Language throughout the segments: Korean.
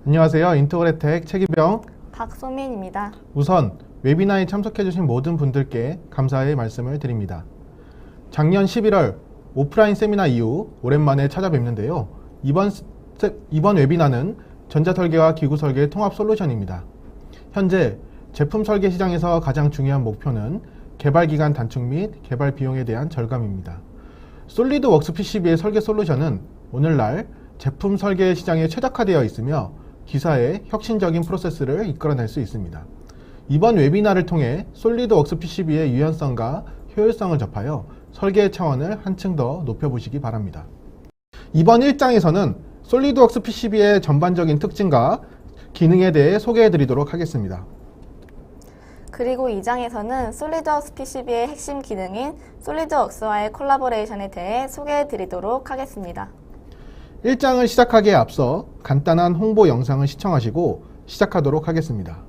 안녕하세요. 인터그레텍 최기병 박소민입니다. 우선 웨비나에 참석해주신 모든 분들께 감사의 말씀을 드립니다. 작년 11월 오프라인 세미나 이후 오랜만에 찾아뵙는데요. 이번 웨비나는 전자설계와 기구설계 통합 솔루션입니다. 현재 제품 설계 시장에서 가장 중요한 목표는 개발기간 단축 및 개발 비용에 대한 절감입니다. 솔리드웍스 PCB의 설계 솔루션은 오늘날 제품 설계 시장에 최적화되어 있으며 기사의 혁신적인 프로세스를 이끌어낼 수 있습니다. 이번 웨비나를 통해 솔리드웍스 PCB의 유연성과 효율성을 접하여 설계 차원을 한층 더 높여보시기 바랍니다. 이번 1장에서는 솔리드웍스 PCB의 전반적인 특징과 기능에 대해 소개해드리도록 하겠습니다. 그리고 2장에서는 솔리드웍스 PCB의 핵심 기능인 솔리드웍스와의 콜라보레이션에 대해 소개해드리도록 하겠습니다. 1장을 시작하기에 앞서 간단한 홍보 영상을 시청하시고 시작하도록 하겠습니다.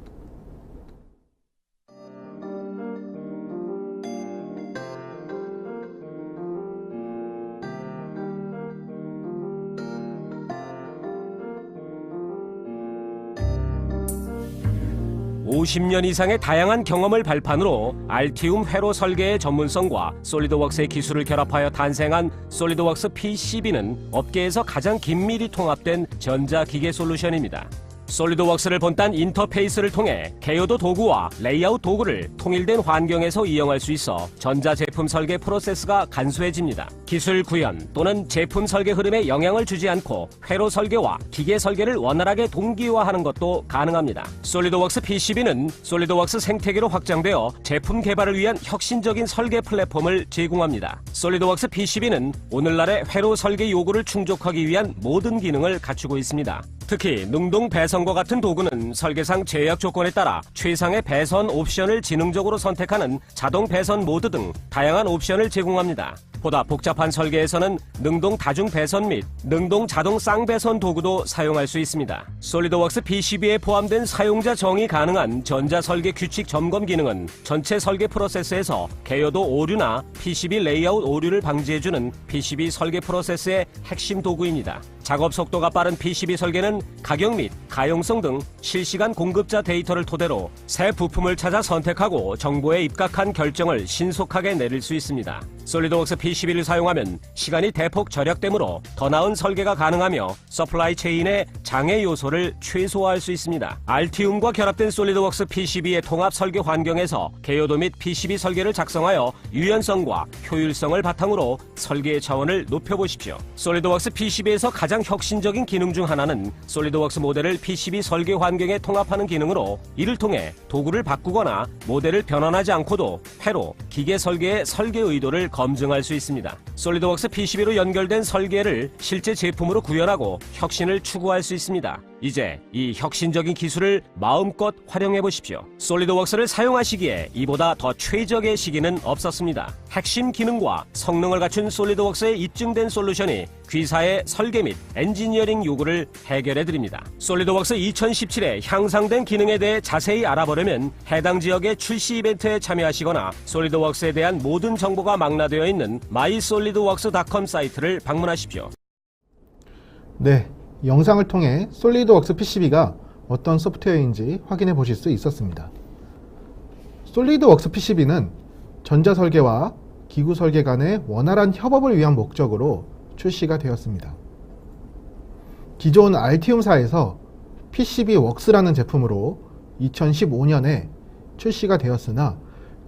50년 이상의 다양한 경험을 발판으로 알티움 회로 설계의 전문성과 솔리드웍스의 기술을 결합하여 탄생한 솔리드웍스 PCB는 업계에서 가장 긴밀히 통합된 전자기계 솔루션입니다. 솔리드웍스를 본딴 인터페이스를 통해 개요도 도구와 레이아웃 도구를 통일된 환경에서 이용할 수 있어 전자제품 설계 프로세스가 간소해집니다. 기술 구현 또는 제품 설계 흐름에 영향을 주지 않고 회로 설계와 기계 설계를 원활하게 동기화하는 것도 가능합니다. 솔리드웍스 PCB는 솔리드웍스 생태계로 확장되어 제품 개발을 위한 혁신적인 설계 플랫폼을 제공합니다. 솔리드웍스 PCB는 오늘날의 회로 설계 요구를 충족하기 위한 모든 기능을 갖추고 있습니다. 특히 능동 배선과 같은 도구는 설계상 제약 조건에 따라 최상의 배선 옵션을 지능적으로 선택하는 자동 배선 모드 등 다양한 옵션을 제공합니다. 보다 복잡한 설계에서는 능동 다중 배선 및 능동 자동 쌍배선 도구도 사용할 수 있습니다. 솔리드웍스 PCB에 포함된 사용자 정의 가능한 전자 설계 규칙 점검 기능은 전체 설계 프로세스에서 개요도 오류나 PCB 레이아웃 오류를 방지해주는 PCB 설계 프로세스의 핵심 도구입니다. 작업 속도가 빠른 PCB 설계는 가격 및 가용성 등 실시간 공급자 데이터를 토대로 새 부품을 찾아 선택하고 정보에 입각한 결정을 신속하게 내릴 수 있습니다. 솔리드웍스 PCB를 사용하면 시간이 대폭 절약되므로 더 나은 설계가 가능하며 서플라이 체인의 장애 요소를 최소화할 수 있습니다. 알티움과 결합된 솔리드웍스 PCB의 통합 설계 환경에서 개요도 및 PCB 설계를 작성하여 유연성과 효율성을 바탕으로 설계의 차원을 높여보십시오. 솔리드웍스 PCB에서 가장 혁신적인 기능 중 하나는 솔리드웍스 모델을 PCB 설계 환경에 통합하는 기능으로 이를 통해 도구를 바꾸거나 모델을 변환하지 않고도 회로, 기계 설계의 설계 의도를 검증할 수 있습니다. 솔리드웍스 PCB로 연결된 설계를 실제 제품으로 구현하고 혁신을 추구할 수 있습니다. 이제 이 혁신적인 기술을 마음껏 활용해 보십시오. 솔리드웍스를 사용하시기에 이보다 더 최적의 시기는 없었습니다. 핵심 기능과 성능을 갖춘 솔리드웍스의 입증된 솔루션이 귀사의 설계 및 엔지니어링 요구를 해결해 드립니다. 솔리드웍스 2017의 향상된 기능에 대해 자세히 알아보려면 해당 지역의 출시 이벤트에 참여하시거나 솔리드웍스에 대한 모든 정보가 망라되어 있는 mysolidworks.com 사이트를 방문하십시오. 네, 영상을 통해 솔리드웍스 PCB가 어떤 소프트웨어인지 확인해 보실 수 있었습니다. 솔리드웍스 PCB는 전자 설계와 기구 설계 간의 원활한 협업을 위한 목적으로 출시가 되었습니다. 기존 알티움사에서 PCB웍스라는 제품으로 2015년에 출시가 되었으나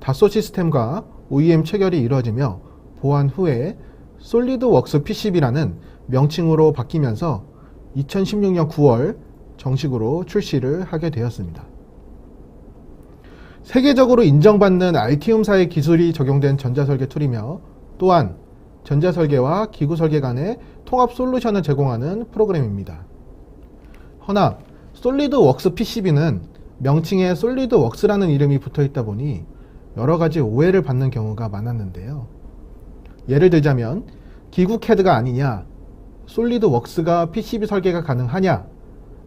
다소 시스템과 OEM 체결이 이루어지며 보완 후에 솔리드웍스 PCB라는 명칭으로 바뀌면서 2016년 9월 정식으로 출시를 하게 되었습니다. 세계적으로 인정받는 알티움사의 기술이 적용된 전자설계 툴이며 또한 전자설계와 기구설계 간의 통합 솔루션을 제공하는 프로그램입니다. 허나 솔리드웍스 PCB는 명칭에 솔리드웍스라는 이름이 붙어있다 보니 여러가지 오해를 받는 경우가 많았는데요. 예를 들자면 기구 CAD가 아니냐, 솔리드웍스가 PCB 설계가 가능하냐,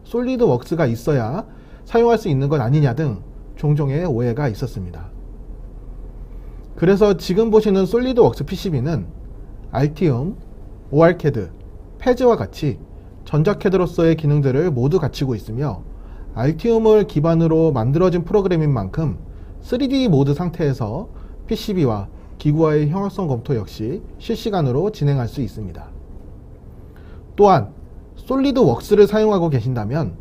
솔리드웍스가 있어야 사용할 수 있는 것 아니냐 등 종종의 오해가 있었습니다. 그래서 지금 보시는 솔리드웍스 PCB는 알티움, ORCAD, 패즈와 같이 전자캐드로서의 기능들을 모두 갖추고 있으며 알티움을 기반으로 만들어진 프로그램인 만큼 3D 모드 상태에서 PCB와 기구와의 형용성 검토 역시 실시간으로 진행할 수 있습니다. 또한 솔리드웍스를 사용하고 계신다면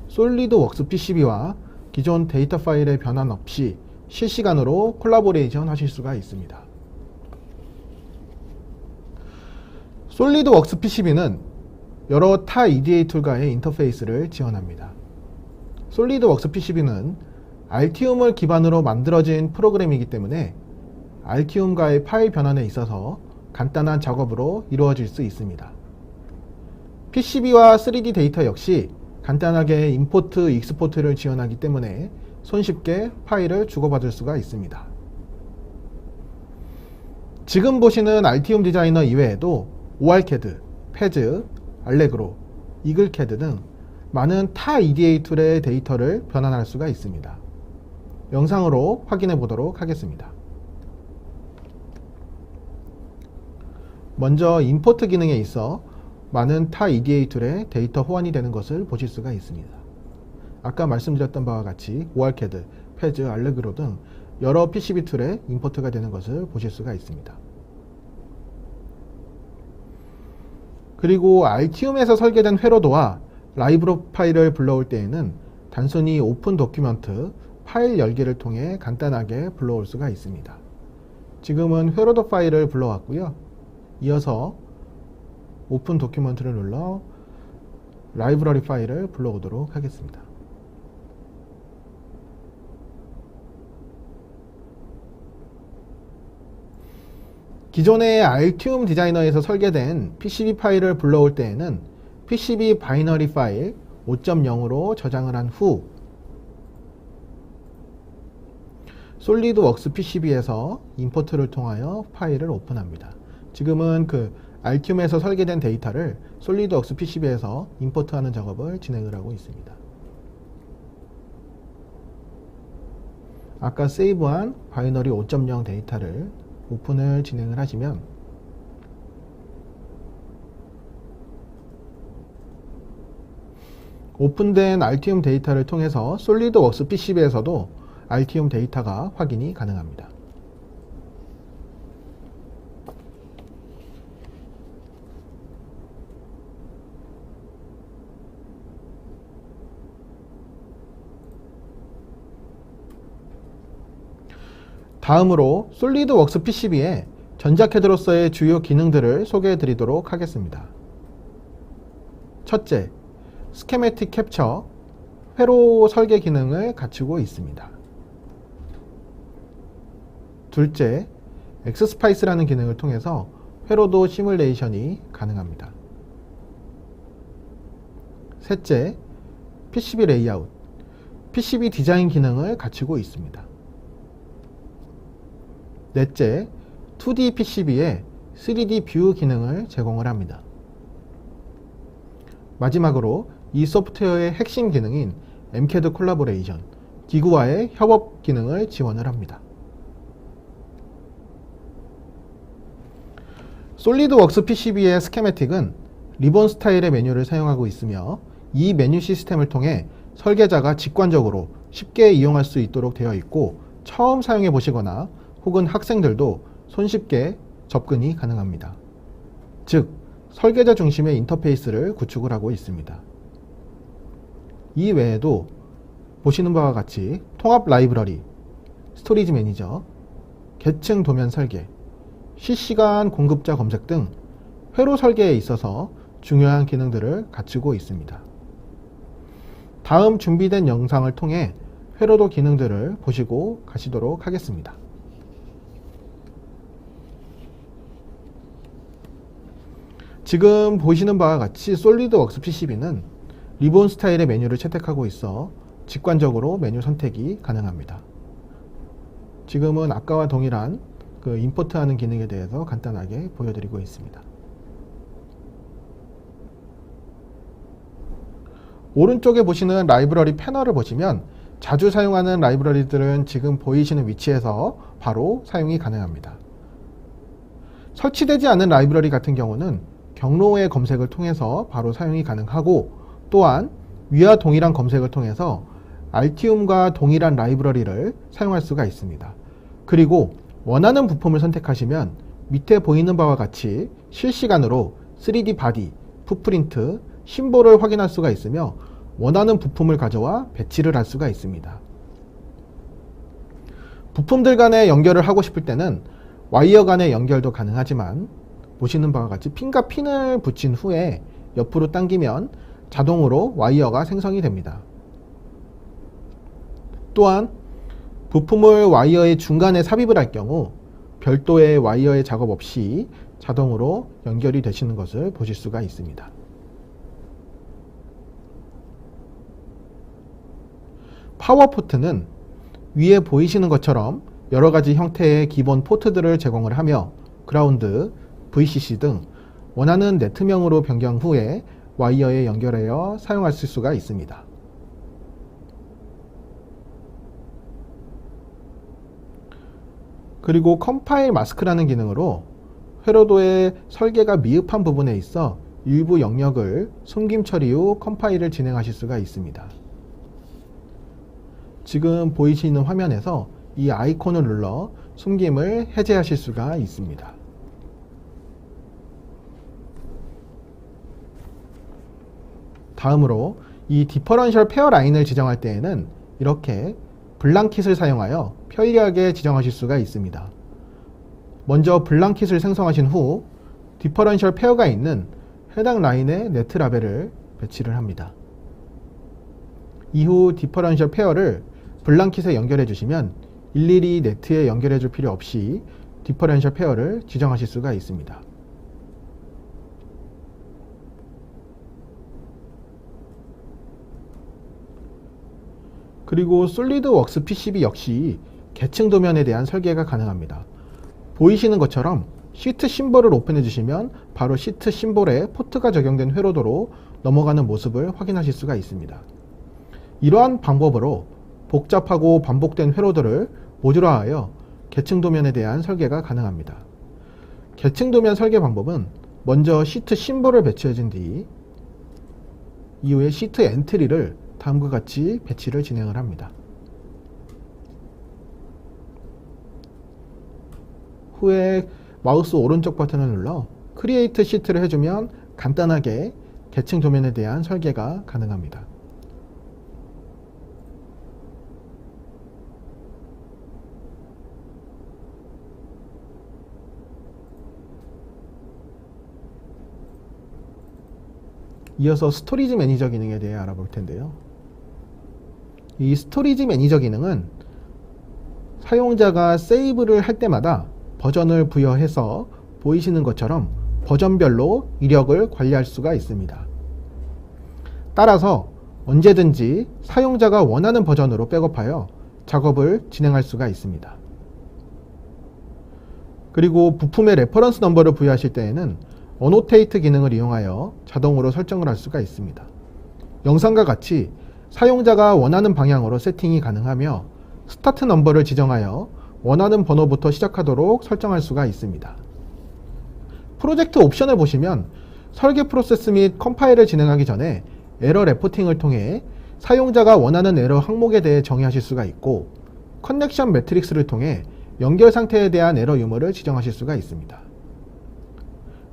솔리드웍스 PCB와 기존 데이터 파일의 변환 없이 실시간으로 콜라보레이션 하실 수가 있습니다. 솔리드웍스 PCB는 여러 타 EDA 툴과의 인터페이스를 지원합니다. 솔리드웍스 PCB는 알티움을 기반으로 만들어진 프로그램이기 때문에 알티움과의 파일 변환에 있어서 간단한 작업으로 이루어질 수 있습니다. PCB와 3D 데이터 역시 간단하게 임포트, 익스포트를 지원하기 때문에 손쉽게 파일을 주고받을 수가 있습니다. 지금 보시는 알티움 디자이너 이외에도 ORCAD, 패즈, 알레그로, 이글캐드 등 많은 타 EDA 툴의 데이터를 변환할 수가 있습니다. 영상으로 확인해 보도록 하겠습니다. 먼저 임포트 기능에 있어 많은 타 EDA 툴의 데이터 호환이 되는 것을 보실 수가 있습니다. 아까 말씀드렸던 바와 같이 ORCAD, 패즈, 알레그로 등 여러 PCB 툴에 임포트가 되는 것을 보실 수가 있습니다. 그리고 알티움에서 설계된 회로도와 라이브러리 파일을 불러올 때에는 단순히 오픈 도큐먼트 파일 열기를 통해 간단하게 불러올 수가 있습니다. 지금은 회로도 파일을 불러왔고요. 이어서 오픈 도큐먼트를 눌러 라이브러리 파일을 불러오도록 하겠습니다. 기존의 알티움 디자이너에서 설계된 PCB 파일을 불러올 때에는 PCB 바이너리 파일 5.0으로 저장을 한 후 솔리드웍스 PCB에서 임포트를 통하여 파일을 오픈합니다. 지금은 그 알티움에서 설계된 데이터를 솔리드웍스 PCB에서 임포트하는 작업을 진행을 하고 있습니다. 아까 세이브한 바이너리 5.0 데이터를 오픈을 진행을 하시면 오픈된 알티움 데이터를 통해서 솔리드웍스 PCB에서도 알티움 데이터가 확인이 가능합니다. 다음으로 솔리드웍스 PCB의 전자캐드로서의 주요 기능들을 소개해 드리도록 하겠습니다. 첫째, 스케매틱 캡처, 회로 설계 기능을 갖추고 있습니다. 둘째, 엑스스파이스라는 기능을 통해서 회로도 시뮬레이션이 가능합니다. 셋째, PCB 레이아웃, PCB 디자인 기능을 갖추고 있습니다. 넷째, 2D PCB에 3D 뷰 기능을 제공을 합니다. 마지막으로 이 소프트웨어의 핵심 기능인 MCAD 콜라보레이션, 기구와의 협업 기능을 지원을 합니다. 솔리드웍스 PCB의 스케매틱은 리본 스타일의 메뉴를 사용하고 있으며 이 메뉴 시스템을 통해 설계자가 직관적으로 쉽게 이용할 수 있도록 되어 있고 처음 사용해 보시거나 혹은 학생들도 손쉽게 접근이 가능합니다. 즉, 설계자 중심의 인터페이스를 구축을 하고 있습니다. 이 외에도 보시는 바와 같이 통합 라이브러리, 스토리지 매니저, 계층 도면 설계, 실시간 공급자 검색 등 회로 설계에 있어서 중요한 기능들을 갖추고 있습니다. 다음 준비된 영상을 통해 회로도 기능들을 보시고 가시도록 하겠습니다. 지금 보시는 바와 같이 솔리드웍스 PCB는 리본 스타일의 메뉴를 채택하고 있어 직관적으로 메뉴 선택이 가능합니다. 지금은 아까와 동일한 그 임포트하는 기능에 대해서 간단하게 보여드리고 있습니다. 오른쪽에 보시는 라이브러리 패널을 보시면 자주 사용하는 라이브러리들은 지금 보이시는 위치에서 바로 사용이 가능합니다. 설치되지 않은 라이브러리 같은 경우는 경로의 검색을 통해서 바로 사용이 가능하고, 또한 위와 동일한 검색을 통해서 알티움과 동일한 라이브러리를 사용할 수가 있습니다. 그리고 원하는 부품을 선택하시면 밑에 보이는 바와 같이 실시간으로 3D 바디, 풋프린트, 심볼을 확인할 수가 있으며 원하는 부품을 가져와 배치를 할 수가 있습니다. 부품들 간의 연결을 하고 싶을 때는 와이어 간의 연결도 가능하지만 보시는 바와 같이 핀과 핀을 붙인 후에 옆으로 당기면 자동으로 와이어가 생성이 됩니다. 또한 부품을 와이어의 중간에 삽입을 할 경우 별도의 와이어의 작업 없이 자동으로 연결이 되시는 것을 보실 수가 있습니다. 파워포트는 위에 보이시는 것처럼 여러가지 형태의 기본 포트들을 제공을 하며 그라운드, VCC 등 원하는 네트명으로 변경 후에 와이어에 연결하여 사용하실 수가 있습니다. 그리고 컴파일 마스크라는 기능으로 회로도의 설계가 미흡한 부분에 있어 일부 영역을 숨김 처리 후 컴파일을 진행하실 수가 있습니다. 지금 보이시는 화면에서 이 아이콘을 눌러 숨김을 해제하실 수가 있습니다. 다음으로 이 디퍼런셜 페어 라인을 지정할 때에는 이렇게 블랑킷을 사용하여 편리하게 지정하실 수가 있습니다. 먼저 블랑킷을 생성하신 후 디퍼런셜 페어가 있는 해당 라인에 네트 라벨을 배치를 합니다. 이후 디퍼런셜 페어를 블랑킷에 연결해 주시면 일일이 네트에 연결해 줄 필요 없이 디퍼런셜 페어를 지정하실 수가 있습니다. 그리고 솔리드웍스 PCB 역시 계층 도면에 대한 설계가 가능합니다. 보이시는 것처럼 시트 심볼을 오픈해 주시면 바로 시트 심볼에 포트가 적용된 회로도로 넘어가는 모습을 확인하실 수가 있습니다. 이러한 방법으로 복잡하고 반복된 회로도를 모듈화하여 계층 도면에 대한 설계가 가능합니다. 계층 도면 설계 방법은 먼저 시트 심볼을 배치해 준 뒤 이후에 시트 엔트리를 다음과 같이 배치를 진행을 합니다. 후에 마우스 오른쪽 버튼을 눌러 크리에이트 시트를 해주면 간단하게 계층 도면에 대한 설계가 가능합니다. 이어서 스토리지 매니저 기능에 대해 알아볼 텐데요. 이 스토리지 매니저 기능은 사용자가 세이브를 할 때마다 버전을 부여해서 보이시는 것처럼 버전별로 이력을 관리할 수가 있습니다. 따라서 언제든지 사용자가 원하는 버전으로 백업하여 작업을 진행할 수가 있습니다. 그리고 부품의 레퍼런스 넘버를 부여하실 때에는 어노테이트 기능을 이용하여 자동으로 설정을 할 수가 있습니다. 영상과 같이 사용자가 원하는 방향으로 세팅이 가능하며 스타트 넘버를 지정하여 원하는 번호부터 시작하도록 설정할 수가 있습니다. 프로젝트 옵션을 보시면 설계 프로세스 및 컴파일을 진행하기 전에 에러 레포팅을 통해 사용자가 원하는 에러 항목에 대해 정의하실 수가 있고 커넥션 매트릭스를 통해 연결 상태에 대한 에러 유무를 지정하실 수가 있습니다.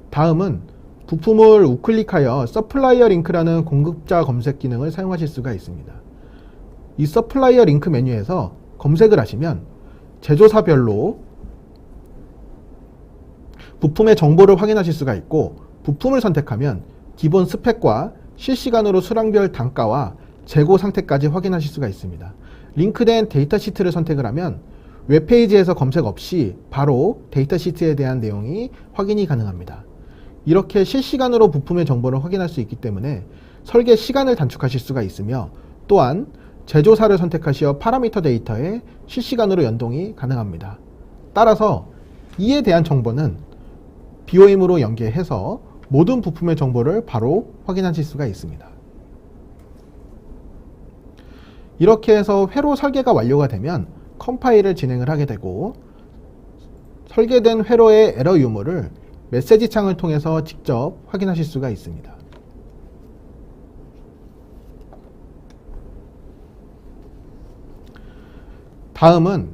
다음은 부품을 우클릭하여 서플라이어 링크라는 공급자 검색 기능을 사용하실 수가 있습니다. 이 서플라이어 링크 메뉴에서 검색을 하시면 제조사별로 부품의 정보를 확인하실 수가 있고 부품을 선택하면 기본 스펙과 실시간으로 수량별 단가와 재고 상태까지 확인하실 수가 있습니다. 링크된 데이터 시트를 선택을 하면 웹페이지에서 검색 없이 바로 데이터 시트에 대한 내용이 확인이 가능합니다. 이렇게 실시간으로 부품의 정보를 확인할 수 있기 때문에 설계 시간을 단축하실 수가 있으며 또한 제조사를 선택하시어 파라미터 데이터에 실시간으로 연동이 가능합니다. 따라서 이에 대한 정보는 BOM으로 연계해서 모든 부품의 정보를 바로 확인하실 수가 있습니다. 이렇게 해서 회로 설계가 완료가 되면 컴파일을 진행을 하게 되고 설계된 회로의 에러 유무를 메시지 창을 통해서 직접 확인하실 수가 있습니다. 다음은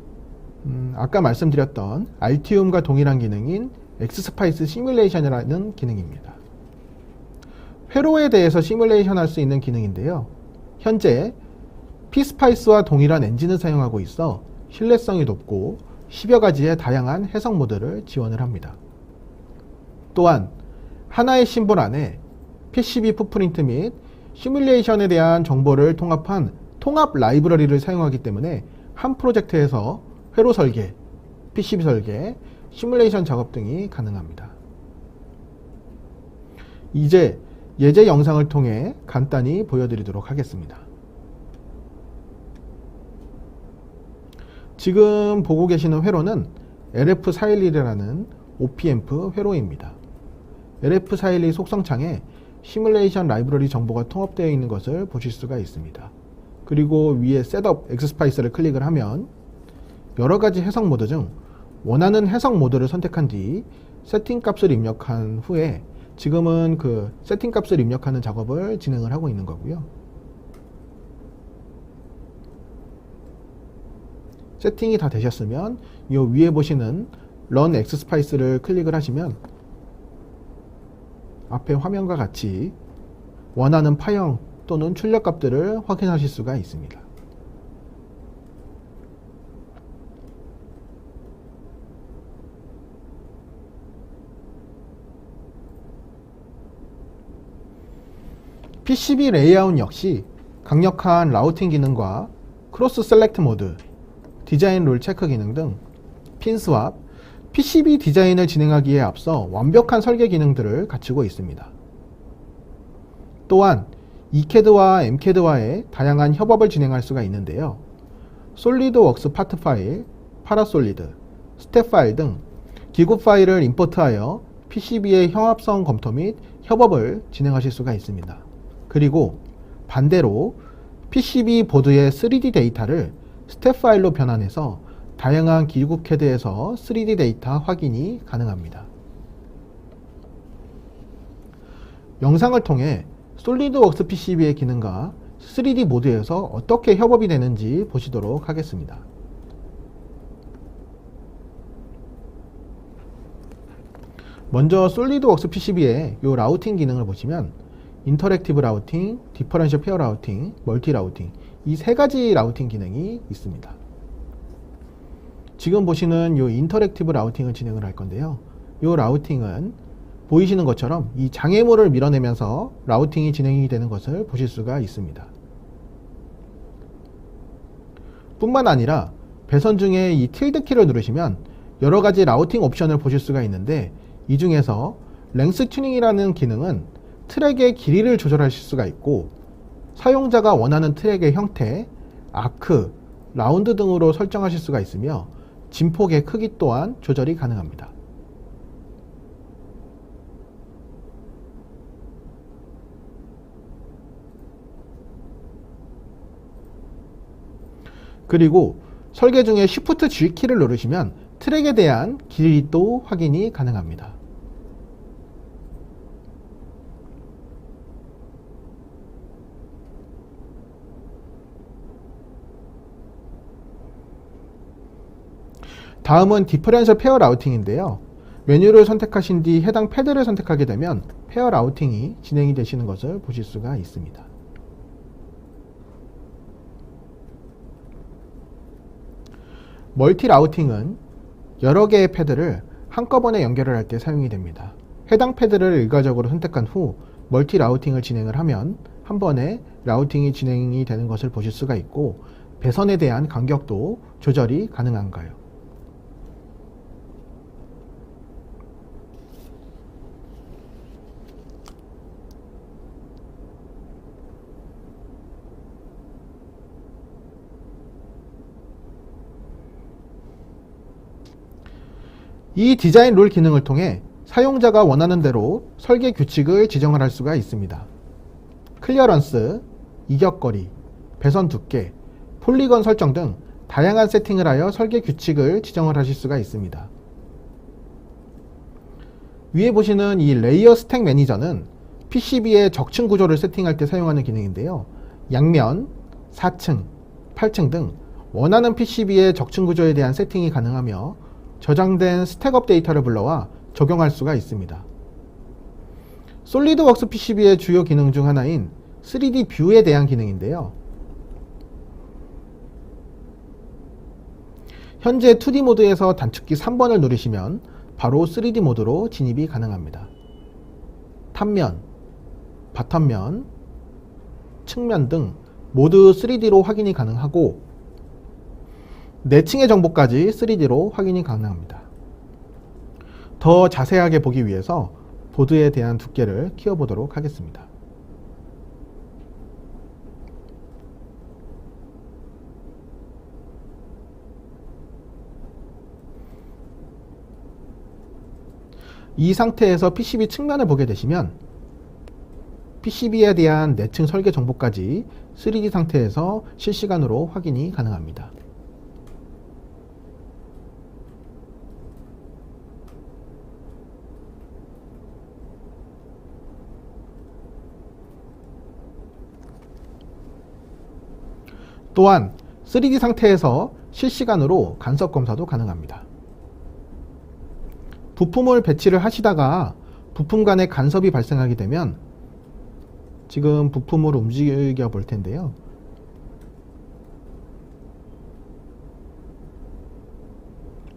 아까 말씀드렸던 알티움과 동일한 기능인 엑스스파이스 시뮬레이션이라는 기능입니다. 회로에 대해서 시뮬레이션 할 수 있는 기능인데요. 현재 피스파이스와 동일한 엔진을 사용하고 있어 신뢰성이 높고 10여 가지의 다양한 해석 모드를 지원을 합니다. 또한 하나의 심볼 안에 PCB 풋프린트 및 시뮬레이션에 대한 정보를 통합한 통합 라이브러리를 사용하기 때문에 한 프로젝트에서 회로 설계, PCB 설계, 시뮬레이션 작업 등이 가능합니다. 이제 예제 영상을 통해 간단히 보여드리도록 하겠습니다. 지금 보고 계시는 회로는 LF411이라는 OP앰프 회로입니다. LF412 속성창에 시뮬레이션 라이브러리 정보가 통합되어 있는 것을 보실 수가 있습니다. 그리고 위에 셋업 엑스스파이스를 클릭을 하면 여러가지 해석 모드 중 원하는 해석 모드를 선택한 뒤 세팅 값을 입력한 후에 지금은 그 세팅 값을 입력하는 작업을 진행을 하고 있는 거고요. 세팅이 다 되셨으면 이 위에 보시는 Run 엑스스파이스를 클릭을 하시면 앞에 화면과 같이 원하는 파형 또는 출력 값들을 확인하실 수가 있습니다. PCB 레이아웃 역시 강력한 라우팅 기능과 크로스 셀렉트 모드, 디자인 룰 체크 기능 등 핀 스왑, PCB 디자인을 진행하기에 앞서 완벽한 설계 기능들을 갖추고 있습니다. 또한 ECAD와 MCAD와의 다양한 협업을 진행할 수가 있는데요. 솔리드웍스 파트 파일, 파라솔리드, 스텝 파일 등 기구 파일을 임포트하여 PCB의 형합성 검토 및 협업을 진행하실 수가 있습니다. 그리고 반대로 PCB 보드의 3D 데이터를 스텝 파일로 변환해서 다양한 기구 CAD에서 3D 데이터 확인이 가능합니다. 영상을 통해 솔리드웍스 PCB의 기능과 3D 모드에서 어떻게 협업이 되는지 보시도록 하겠습니다. 먼저 솔리드웍스 PCB의 이 라우팅 기능을 보시면 인터랙티브 라우팅, 디퍼런셜 페어 라우팅, 멀티 라우팅 이 세 가지 라우팅 기능이 있습니다. 지금 보시는 이 인터랙티브 라우팅을 진행을 할 건데요. 이 라우팅은 보이시는 것처럼 이 장애물을 밀어내면서 라우팅이 진행이 되는 것을 보실 수가 있습니다. 뿐만 아니라 배선 중에 이 틸드 키를 누르시면 여러 가지 라우팅 옵션을 보실 수가 있는데 이 중에서 랭스 튜닝이라는 기능은 트랙의 길이를 조절하실 수가 있고 사용자가 원하는 트랙의 형태, 아크, 라운드 등으로 설정하실 수가 있으며 진폭의 크기 또한 조절이 가능합니다. 그리고 설계 중에 Shift G 키를 누르시면 트랙에 대한 길이도 확인이 가능합니다. 다음은 디퍼런셜 페어 라우팅인데요. 메뉴를 선택하신 뒤 해당 패드를 선택하게 되면 페어 라우팅이 진행이 되시는 것을 보실 수가 있습니다. 멀티 라우팅은 여러 개의 패드를 한꺼번에 연결을 할 때 사용이 됩니다. 해당 패드를 일괄적으로 선택한 후 멀티 라우팅을 진행을 하면 한 번에 라우팅이 진행이 되는 것을 보실 수가 있고 배선에 대한 간격도 조절이 가능한가요? 이 디자인 룰 기능을 통해 사용자가 원하는 대로 설계 규칙을 지정을 할 수가 있습니다. 클리어런스, 이격거리, 배선 두께, 폴리건 설정 등 다양한 세팅을 하여 설계 규칙을 지정을 하실 수가 있습니다. 위에 보시는 이 레이어 스택 매니저는 PCB의 적층 구조를 세팅할 때 사용하는 기능인데요. 양면, 4층, 8층 등 원하는 PCB의 적층 구조에 대한 세팅이 가능하며 저장된 스택업 데이터를 불러와 적용할 수가 있습니다. 솔리드웍스 PCB의 주요 기능 중 하나인 3D 뷰에 대한 기능인데요. 현재 2D 모드에서 단축키 3번을 누르시면 바로 3D 모드로 진입이 가능합니다. 탑면, 바텀면, 측면 등 모두 3D로 확인이 가능하고 내층의 정보까지 3D로 확인이 가능합니다. 더 자세하게 보기 위해서 보드에 대한 두께를 키워보도록 하겠습니다. 이 상태에서 PCB 측면을 보게 되시면 PCB에 대한 내층 설계 정보까지 3D 상태에서 실시간으로 확인이 가능합니다. 또한 3D 상태에서 실시간으로 간섭 검사도 가능합니다. 부품을 배치를 하시다가 부품 간에 간섭이 발생하게 되면 지금 부품을 움직여 볼 텐데요.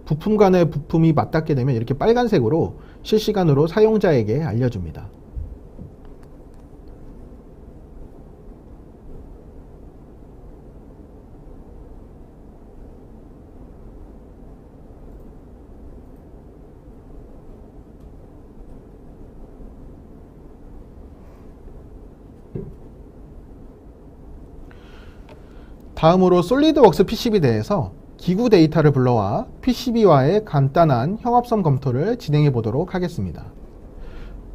부품 간에 부품이 맞닿게 되면 이렇게 빨간색으로 실시간으로 사용자에게 알려줍니다. 다음으로 솔리드웍스 PCB 대에서 기구 데이터를 불러와 PCB와의 간단한 형합성 검토를 진행해 보도록 하겠습니다.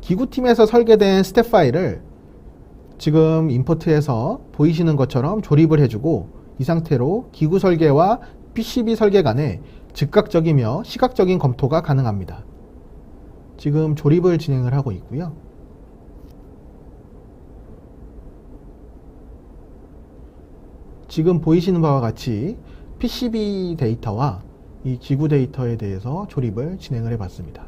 기구팀에서 설계된 스텝 파일을 지금 임포트해서 보이시는 것처럼 조립을 해주고 이 상태로 기구 설계와 PCB 설계 간에 즉각적이며 시각적인 검토가 가능합니다. 지금 조립을 진행을 하고 있고요. 지금 보이시는 바와 같이 PCB 데이터와 이 기구 데이터에 대해서 조립을 진행을 해봤습니다.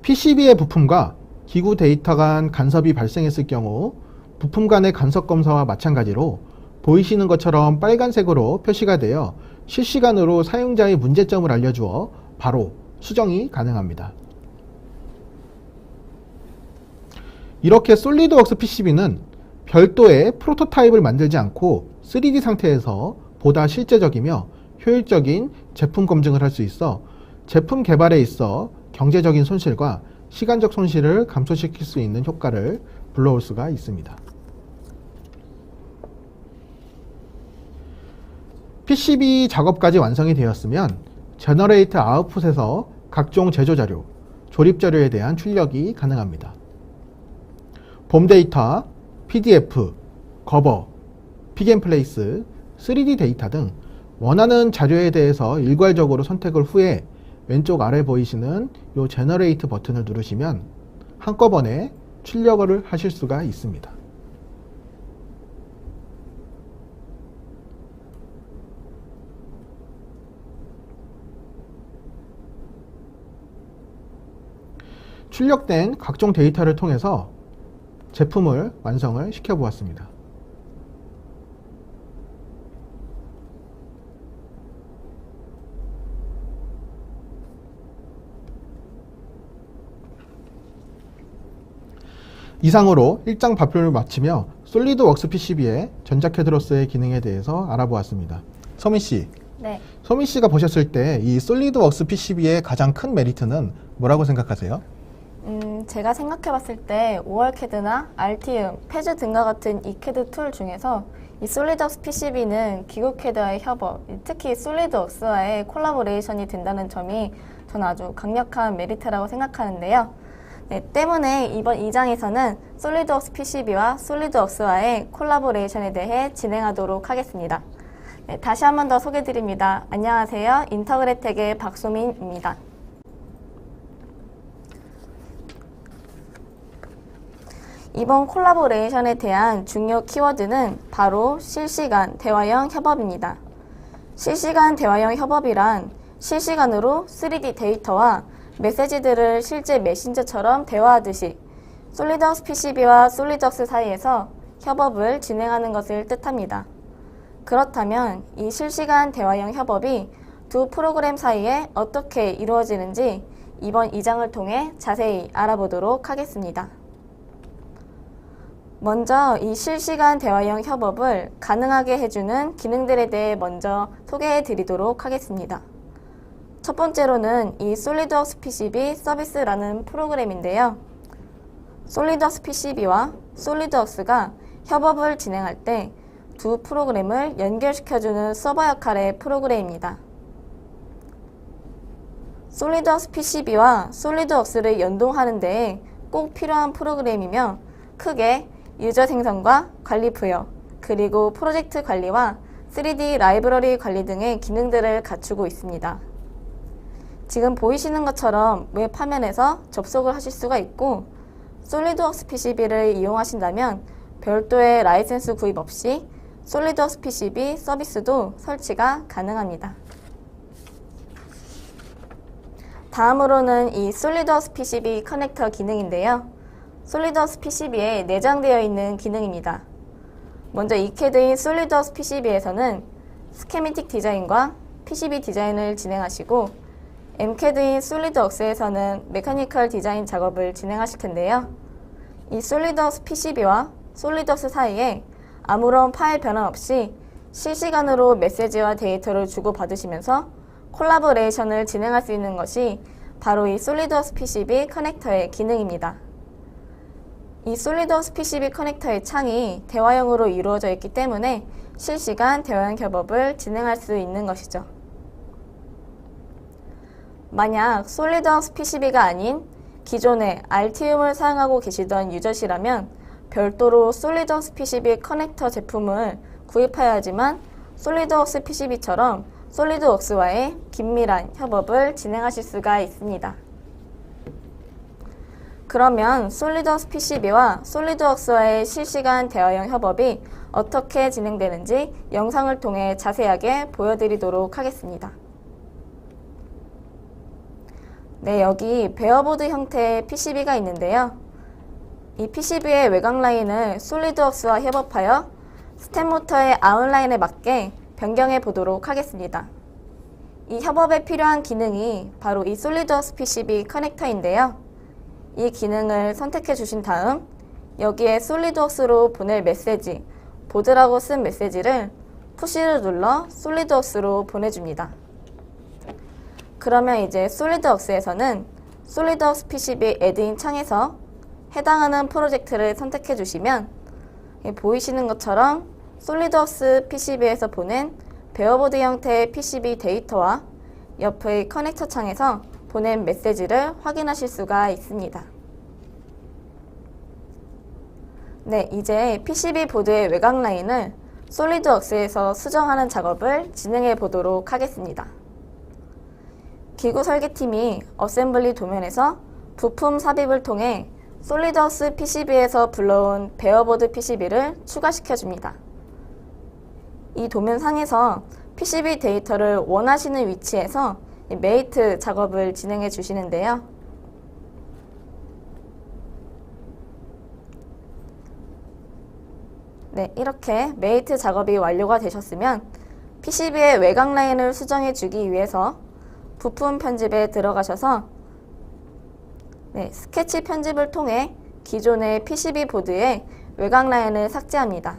PCB의 부품과 기구 데이터 간 간섭이 발생했을 경우 부품 간의 간섭 검사와 마찬가지로 보이시는 것처럼 빨간색으로 표시가 되어 실시간으로 사용자의 문제점을 알려주어 바로 수정이 가능합니다. 이렇게 솔리드웍스 PCB는 별도의 프로토타입을 만들지 않고 3D 상태에서 보다 실제적이며 효율적인 제품 검증을 할 수 있어 제품 개발에 있어 경제적인 손실과 시간적 손실을 감소시킬 수 있는 효과를 불러올 수가 있습니다. PCB 작업까지 완성이 되었으면 제너레이트 아웃풋에서 각종 제조 자료, 조립 자료에 대한 출력이 가능합니다. 봄 데이터, PDF, 거버, 픽앤플레이스, 3D 데이터 등 원하는 자료에 대해서 일괄적으로 선택을 후에 왼쪽 아래 보이시는 이 제너레이트 버튼을 누르시면 한꺼번에 출력을 하실 수가 있습니다. 출력된 각종 데이터를 통해서 제품을 완성을 시켜보았습니다. 이상으로 일장 발표를 마치며 솔리드웍스 PCB의 전자캐드로스의 기능에 대해서 알아보았습니다. 서민씨, 네. 서민씨가 보셨을 때 이 솔리드웍스 PCB의 가장 큰 메리트는 뭐라고 생각하세요? 제가 생각해봤을 때 5월캐드나 알티움, 패즈 등과 같은 이 캐드 툴 중에서 이 솔리드웍스 PCB는 기구 캐드와의 협업, 특히 솔리드웍스와의 콜라보레이션이 된다는 점이 저는 아주 강력한 메리트라고 생각하는데요. 네, 때문에 이번 2장에서는 솔리드웍스 PCB와 솔리드웍스와의 콜라보레이션에 대해 진행하도록 하겠습니다. 네, 다시 한 번 더 소개드립니다. 안녕하세요. 인터그래텍의 박소민입니다. 이번 콜라보레이션에 대한 중요 키워드는 바로 실시간 대화형 협업입니다. 실시간 대화형 협업이란 실시간으로 3D 데이터와 메시지들을 실제 메신저처럼 대화하듯이 솔리드웍스 PCB와 솔리드웍스 사이에서 협업을 진행하는 것을 뜻합니다. 그렇다면 이 실시간 대화형 협업이 두 프로그램 사이에 어떻게 이루어지는지 이번 2장을 통해 자세히 알아보도록 하겠습니다. 먼저 이 실시간 대화형 협업을 가능하게 해주는 기능들에 대해 먼저 소개해 드리도록 하겠습니다. 첫 번째로는 이 솔리드웍스 PCB 서비스라는 프로그램인데요. 솔리드웍스 PCB와 솔리드웍스가 협업을 진행할 때 두 프로그램을 연결시켜주는 서버 역할의 프로그램입니다. 솔리드웍스 PCB와 솔리드웍스를 연동하는 데에 꼭 필요한 프로그램이며 크게 유저 생성과 관리 부여, 그리고 프로젝트 관리와 3D 라이브러리 관리 등의 기능들을 갖추고 있습니다. 지금 보이시는 것처럼 웹 화면에서 접속을 하실 수가 있고 솔리드웍스 PCB를 이용하신다면 별도의 라이센스 구입 없이 솔리드웍스 PCB 서비스도 설치가 가능합니다. 다음으로는 이 솔리드웍스 PCB 커넥터 기능인데요. 솔리드웍스 PCB에 내장되어 있는 기능입니다. 먼저 이캐드인 솔리드웍스 PCB에서는 스케미틱 디자인과 PCB 디자인을 진행하시고 엠캐드인 솔리드웍스에서는 메커니컬 디자인 작업을 진행하실 텐데요. 이 솔리드웍스 PCB와 솔리드웍스 사이에 아무런 파일 변환 없이 실시간으로 메시지와 데이터를 주고받으시면서 콜라보레이션을 진행할 수 있는 것이 바로 이 솔리드웍스 PCB 커넥터의 기능입니다. 이 솔리드웍스 PCB 커넥터의 창이 대화형으로 이루어져 있기 때문에 실시간 대화형 협업을 진행할 수 있는 것이죠. 만약 솔리드웍스 PCB가 아닌 기존에 알티움을 사용하고 계시던 유저시라면 별도로 솔리드웍스 PCB 커넥터 제품을 구입하여야지만 솔리드웍스 PCB처럼 솔리드웍스와의 긴밀한 협업을 진행하실 수가 있습니다. 그러면 솔리드웍스 PCB와 솔리드웍스와의 실시간 대화형 협업이 어떻게 진행되는지 영상을 통해 자세하게 보여드리도록 하겠습니다. 네, 여기 베어보드 형태의 PCB가 있는데요. 이 PCB의 외곽 라인을 솔리드웍스와 협업하여 스텝모터의 아웃라인에 맞게 변경해 보도록 하겠습니다. 이 협업에 필요한 기능이 바로 이 솔리드웍스 PCB 커넥터인데요. 이 기능을 선택해 주신 다음 여기에 솔리드웍스로 보낼 메시지, 보드라고 쓴 메시지를 푸시를 눌러 솔리드웍스로 보내줍니다. 그러면 이제 솔리드웍스에서는 솔리드웍스 PCB 애드인 창에서 해당하는 프로젝트를 선택해 주시면 보이시는 것처럼 솔리드웍스 PCB에서 보낸 베어보드 형태의 PCB 데이터와 옆의 커넥터 창에서 보낸 메시지를 확인하실 수가 있습니다. 네, 이제 PCB 보드의 외곽 라인을 솔리드웍스에서 수정하는 작업을 진행해 보도록 하겠습니다. 기구 설계팀이 어셈블리 도면에서 부품 삽입을 통해 솔리드웍스 PCB에서 불러온 베어보드 PCB를 추가시켜줍니다. 이 도면상에서 PCB 데이터를 원하시는 위치에서 메이트 작업을 진행해 주시는데요. 네, 이렇게 메이트 작업이 완료가 되셨으면 PCB의 외곽 라인을 수정해 주기 위해서 부품 편집에 들어가셔서 스케치 편집을 통해 기존의 PCB 보드의 외곽 라인을 삭제합니다.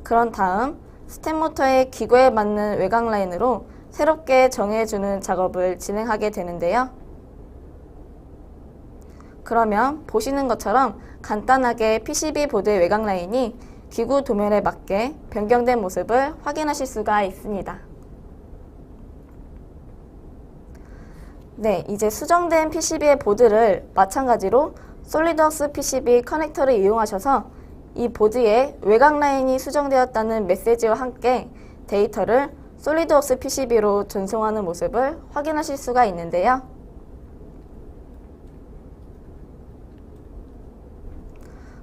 그런 다음 스텝모터의 기구에 맞는 외곽 라인으로 새롭게 정해주는 작업을 진행하게 되는데요. 그러면 보시는 것처럼 간단하게 PCB 보드의 외곽 라인이 기구 도면에 맞게 변경된 모습을 확인하실 수가 있습니다. 네, 이제 수정된 PCB의 보드를 마찬가지로 솔리드웍스 PCB 커넥터를 이용하셔서 이 보드에 외곽 라인이 수정되었다는 메시지와 함께 데이터를 솔리드웍스 PCB로 전송하는 모습을 확인하실 수가 있는데요.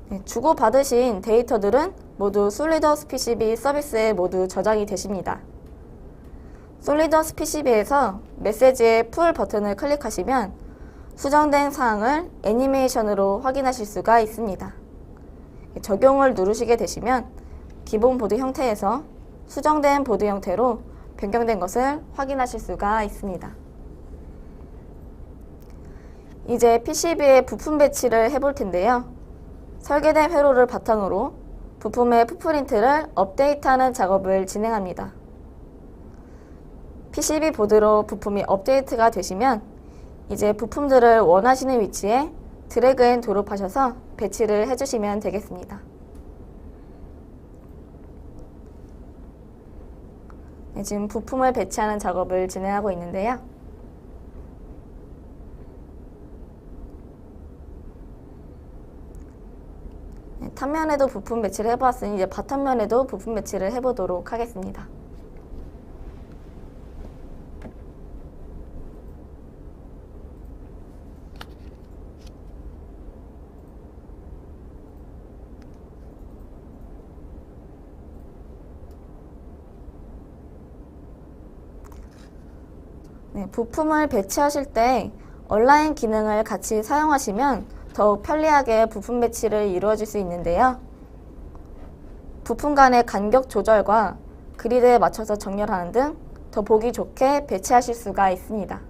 네, 주고받으신 데이터들은 모두 솔리드웍스 PCB 서비스에 모두 저장이 되십니다. 솔리드웍스 PCB에서 메시지의 풀 버튼을 클릭하시면 수정된 사항을 애니메이션으로 확인하실 수가 있습니다. 적용을 누르시게 되시면 기본 보드 형태에서 수정된 보드 형태로 변경된 것을 확인하실 수가 있습니다. 이제 PCB에 부품 배치를 해볼 텐데요. 설계된 회로를 바탕으로 부품의 풋프린트를 업데이트하는 작업을 진행합니다. PCB 보드로 부품이 업데이트가 되시면 이제 부품들을 원하시는 위치에 드래그 앤 드롭하셔서 배치를 해주시면 되겠습니다. 네, 지금 부품을 배치하는 작업을 진행하고 있는데요. 네, 탑면에도 부품 배치를 해보았으니 이제 바텀면에도 부품 배치를 해보도록 하겠습니다. 네, 부품을 배치하실 때 온라인 기능을 같이 사용하시면 더욱 편리하게 부품 배치를 이루어질 수 있는데요. 부품 간의 간격 조절과 그리드에 맞춰서 정렬하는 등 더 보기 좋게 배치하실 수가 있습니다.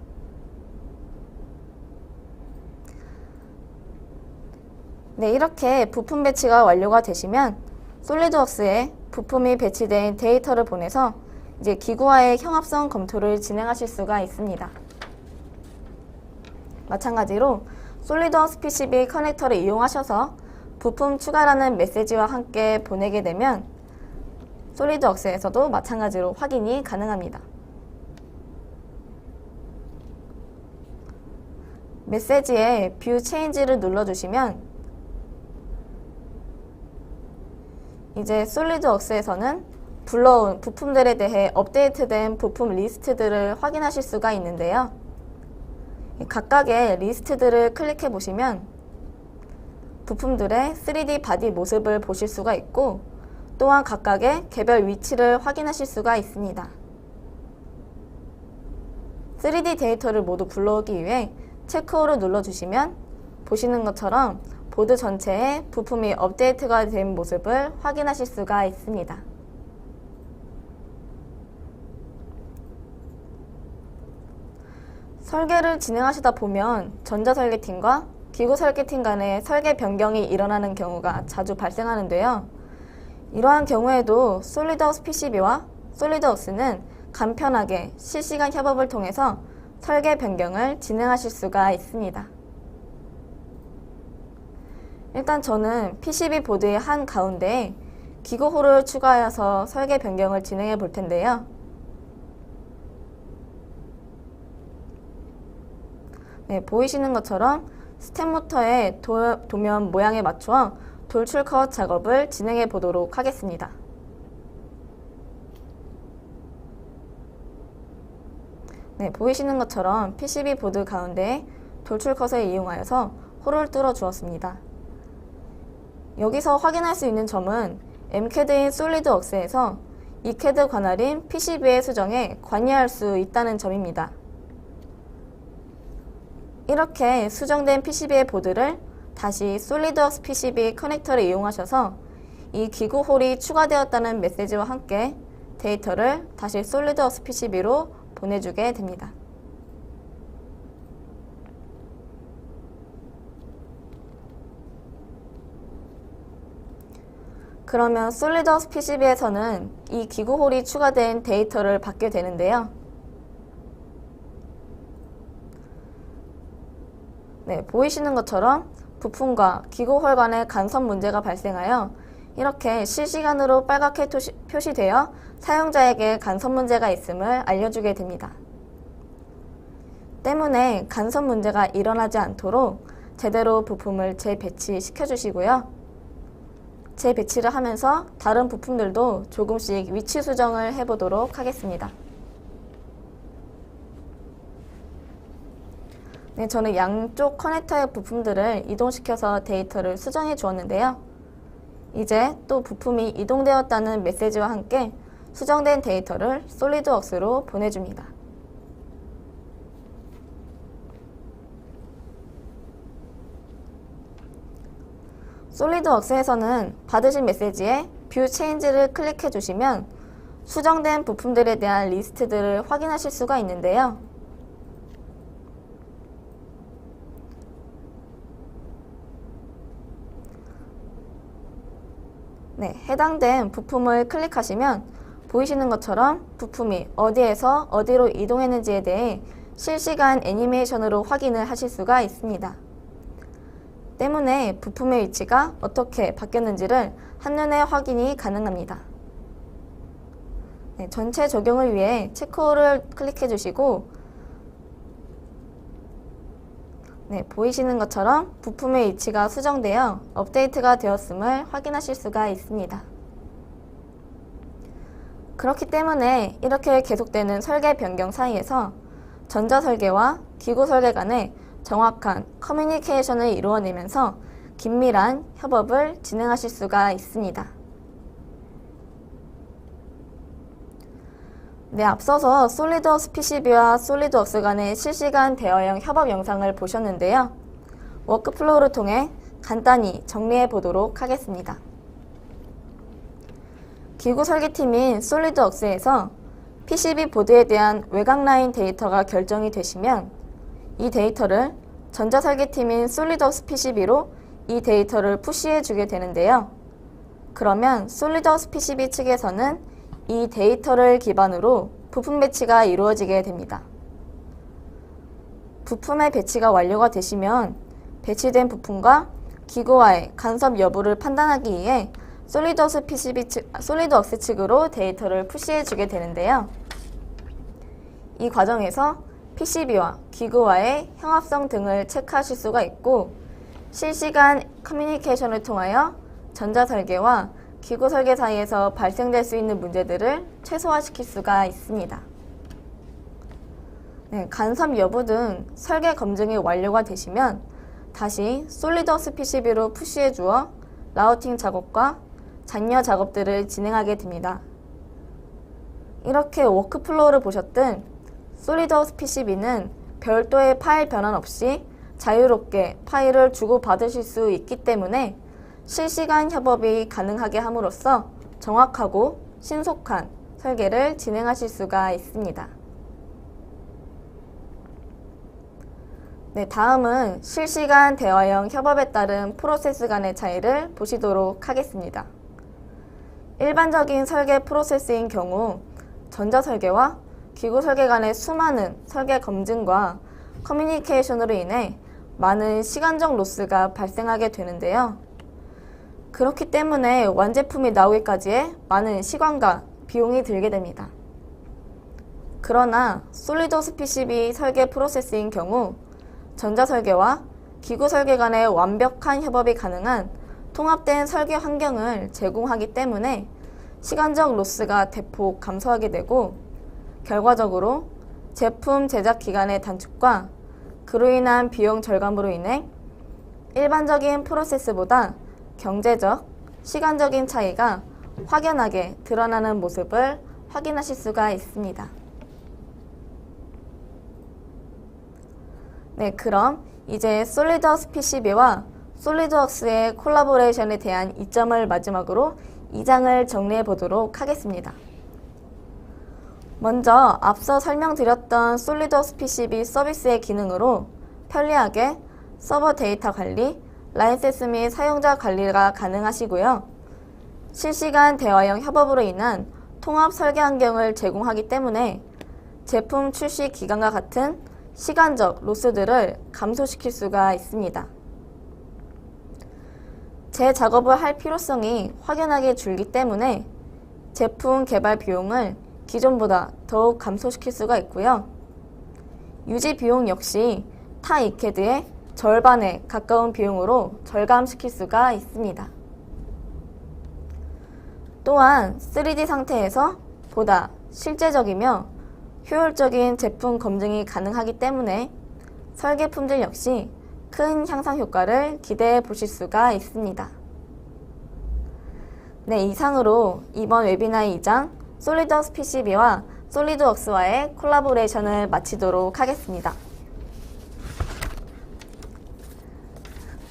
네, 이렇게 부품 배치가 완료가 되시면 솔리드웍스에 부품이 배치된 데이터를 보내서 이제 기구와의 형합성 검토를 진행하실 수가 있습니다. 마찬가지로 솔리드웍스 PCB 커넥터를 이용하셔서 부품 추가라는 메시지와 함께 보내게 되면 솔리드웍스에서도 마찬가지로 확인이 가능합니다. 메시지에 뷰 체인지를 눌러주시면 이제 솔리드웍스에서는 불러온 부품들에 대해 업데이트된 부품 리스트들을 확인하실 수가 있는데요. 각각의 리스트들을 클릭해 보시면 부품들의 3D 바디 모습을 보실 수가 있고 또한 각각의 개별 위치를 확인하실 수가 있습니다. 3D 데이터를 모두 불러오기 위해 체크호를 눌러주시면 보시는 것처럼 보드 전체에 부품이 업데이트가 된 모습을 확인하실 수가 있습니다. 설계를 진행하시다 보면 전자설계팀과 기구설계팀 간의 설계 변경이 일어나는 경우가 자주 발생하는데요. 이러한 경우에도 솔리드웍스 PCB와 솔리드웍스는 간편하게 실시간 협업을 통해서 설계 변경을 진행하실 수가 있습니다. 일단 저는 PCB 보드의 한 가운데에 기구호를 추가하여서 설계 변경을 진행해 볼 텐데요. 네, 보이시는 것처럼 스텝 모터의 도면 모양에 맞추어 돌출 컷 작업을 진행해 보도록 하겠습니다. 네, 보이시는 것처럼 PCB 보드 가운데 돌출 컷을 이용하여서 홀을 뚫어 주었습니다. 여기서 확인할 수 있는 점은 MCAD인 솔리드웍스에서 ECAD 관할인 PCB의 수정에 관여할 수 있다는 점입니다. 이렇게 수정된 PCB의 보드를 다시 솔리드웍스 PCB 커넥터를 이용하셔서 이 기구 홀이 추가되었다는 메시지와 함께 데이터를 다시 솔리드웍스 PCB로 보내주게 됩니다. 그러면 솔리드웍스 PCB에서는 이 기구 홀이 추가된 데이터를 받게 되는데요. 네, 보이시는 것처럼 부품과 기구홀 간의 간섭 문제가 발생하여 이렇게 실시간으로 빨갛게 표시되어 사용자에게 간섭 문제가 있음을 알려주게 됩니다. 때문에 간섭 문제가 일어나지 않도록 제대로 부품을 재배치시켜 주시고요. 재배치를 하면서 다른 부품들도 조금씩 위치 수정을 해보도록 하겠습니다. 네, 저는 양쪽 커넥터의 부품들을 이동시켜서 데이터를 수정해 주었는데요. 이제 또 부품이 이동되었다는 메시지와 함께 수정된 데이터를 솔리드웍스로 보내줍니다. 솔리드웍스에서는 받으신 메시지에 뷰 체인지를 클릭해 주시면 수정된 부품들에 대한 리스트들을 확인하실 수가 있는데요. 네, 해당된 부품을 클릭하시면 보이시는 것처럼 부품이 어디에서 어디로 이동했는지에 대해 실시간 애니메이션으로 확인을 하실 수가 있습니다. 때문에 부품의 위치가 어떻게 바뀌었는지를 한눈에 확인이 가능합니다. 네, 전체 적용을 위해 체크홀을 클릭해 주시고 네, 보이시는 것처럼 부품의 위치가 수정되어 업데이트가 되었음을 확인하실 수가 있습니다. 그렇기 때문에 이렇게 계속되는 설계 변경 사이에서 전자설계와 기구설계 간의 정확한 커뮤니케이션을 이루어내면서 긴밀한 협업을 진행하실 수가 있습니다. 네, 앞서서 솔리드웍스 PCB와 솔리드웍스 간의 실시간 대화형 협업 영상을 보셨는데요. 워크플로우를 통해 간단히 정리해 보도록 하겠습니다. 기구 설계팀인 솔리드웍스에서 PCB 보드에 대한 외곽 라인 데이터가 결정이 되시면 이 데이터를 전자설계팀인 솔리드웍스 PCB로 이 데이터를 푸시해 주게 되는데요. 그러면 솔리드웍스 PCB 측에서는 이 데이터를 기반으로 부품 배치가 이루어지게 됩니다. 부품의 배치가 완료가 되시면 배치된 부품과 기구와의 간섭 여부를 판단하기 위해 솔리드웍스 측으로 데이터를 푸시해 주게 되는데요. 이 과정에서 PCB와 기구와의 형합성 등을 체크하실 수가 있고 실시간 커뮤니케이션을 통하여 전자설계와 기구 설계 사이에서 발생될 수 있는 문제들을 최소화시킬 수가 있습니다. 네, 간섭 여부 등 설계 검증이 완료가 되시면 다시 솔리드웍스 PCB로 푸시해 주어 라우팅 작업과 잔여 작업들을 진행하게 됩니다. 이렇게 워크플로우를 보셨든 솔리드웍스 PCB는 별도의 파일 변환 없이 자유롭게 파일을 주고받으실 수 있기 때문에 실시간 협업이 가능하게 함으로써 정확하고 신속한 설계를 진행하실 수가 있습니다. 네, 다음은 실시간 대화형 협업에 따른 프로세스 간의 차이를 보시도록 하겠습니다. 일반적인 설계 프로세스인 경우 전자설계와 기구설계 간의 수많은 설계 검증과 커뮤니케이션으로 인해 많은 시간적 로스가 발생하게 되는데요. 그렇기 때문에 완제품이 나오기까지의 많은 시간과 비용이 들게 됩니다. 그러나 솔리드웍스 PCB 설계 프로세스인 경우 전자설계와 기구설계 간의 완벽한 협업이 가능한 통합된 설계 환경을 제공하기 때문에 시간적 로스가 대폭 감소하게 되고 결과적으로 제품 제작 기간의 단축과 그로 인한 비용 절감으로 인해 일반적인 프로세스보다 경제적, 시간적인 차이가 확연하게 드러나는 모습을 확인하실 수가 있습니다. 네, 그럼 이제 솔리드웍스 PCB와 솔리드웍스의 콜라보레이션에 대한 이점을 마지막으로 2장을 정리해 보도록 하겠습니다. 먼저 앞서 설명드렸던 솔리드웍스 PCB 서비스의 기능으로 편리하게 서버 데이터 관리, 라이센스 및 사용자 관리가 가능하시고요. 실시간 대화형 협업으로 인한 통합 설계 환경을 제공하기 때문에 제품 출시 기간과 같은 시간적 로스들을 감소시킬 수가 있습니다. 재작업을 할 필요성이 확연하게 줄기 때문에 제품 개발 비용을 기존보다 더욱 감소시킬 수가 있고요. 유지 비용 역시 타 이캐드의 절반에 가까운 비용으로 절감시킬 수가 있습니다. 또한 3D 상태에서 보다 실제적이며 효율적인 제품 검증이 가능하기 때문에 설계 품질 역시 큰 향상 효과를 기대해 보실 수가 있습니다. 네, 이상으로 이번 웨비나의 2장 솔리드웍스 PCB와 솔리드웍스와의 콜라보레이션을 마치도록 하겠습니다.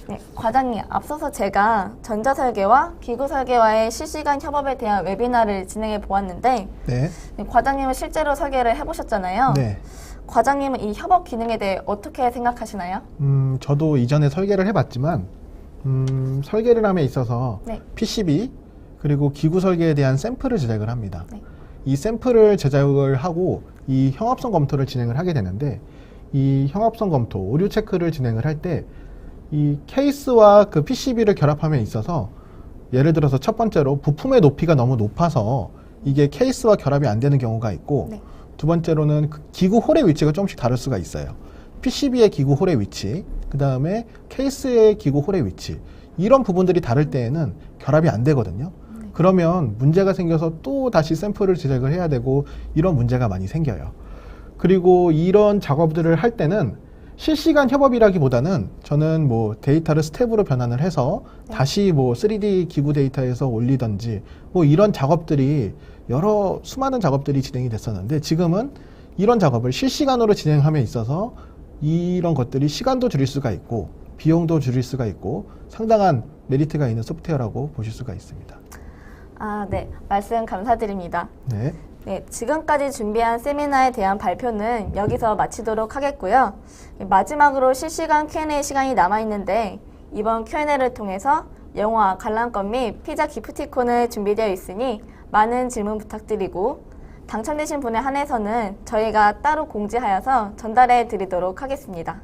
네, 과장님, 앞서서 제가 전자설계와 기구설계와의 실시간 협업에 대한 웨비나를 진행해 보았는데 네. 과장님은 실제로 설계를 해보셨잖아요. 네. 과장님은 이 협업 기능에 대해 어떻게 생각하시나요? 저도 이전에 설계를 해봤지만 설계를 함에 있어서 네. PCB 그리고 기구 설계에 대한 샘플을 제작을 합니다. 네. 이 샘플을 제작을 하고 이 형합성 검토를 진행을 하게 되는데 이 형합성 검토, 오류 체크를 진행을 할 때 이 케이스와 그 PCB를 결합함에 있어서 예를 들어서 첫 번째로 부품의 높이가 너무 높아서 이게 케이스와 결합이 안 되는 경우가 있고 네. 두 번째로는 그 기구 홀의 위치가 조금씩 다를 수가 있어요. PCB의 기구 홀의 위치, 그 다음에 케이스의 기구 홀의 위치, 이런 부분들이 다를 때에는 결합이 안 되거든요. 그러면 문제가 생겨서 또 다시 샘플을 제작을 해야 되고 이런 문제가 많이 생겨요. 그리고 이런 작업들을 할 때는 실시간 협업이라기보다는 저는 뭐 데이터를 스텝으로 변환을 해서 다시 뭐 3D 기구 데이터에서 올리던지 뭐 이런 작업들이 여러 수많은 작업들이 진행이 됐었는데 지금은 이런 작업을 실시간으로 진행함에 있어서 이런 것들이 시간도 줄일 수가 있고 비용도 줄일 수가 있고 상당한 메리트가 있는 소프트웨어라고 보실 수가 있습니다. 아, 네. 말씀 감사드립니다. 네. 네, 지금까지 준비한 세미나에 대한 발표는 여기서 마치도록 하겠고요. 마지막으로 실시간 Q&A 시간이 남아있는데 이번 Q&A를 통해서 영화 관람권 및 피자 기프티콘을 준비되어 있으니 많은 질문 부탁드리고 당첨되신 분에 한해서는 저희가 따로 공지하여서 전달해 드리도록 하겠습니다.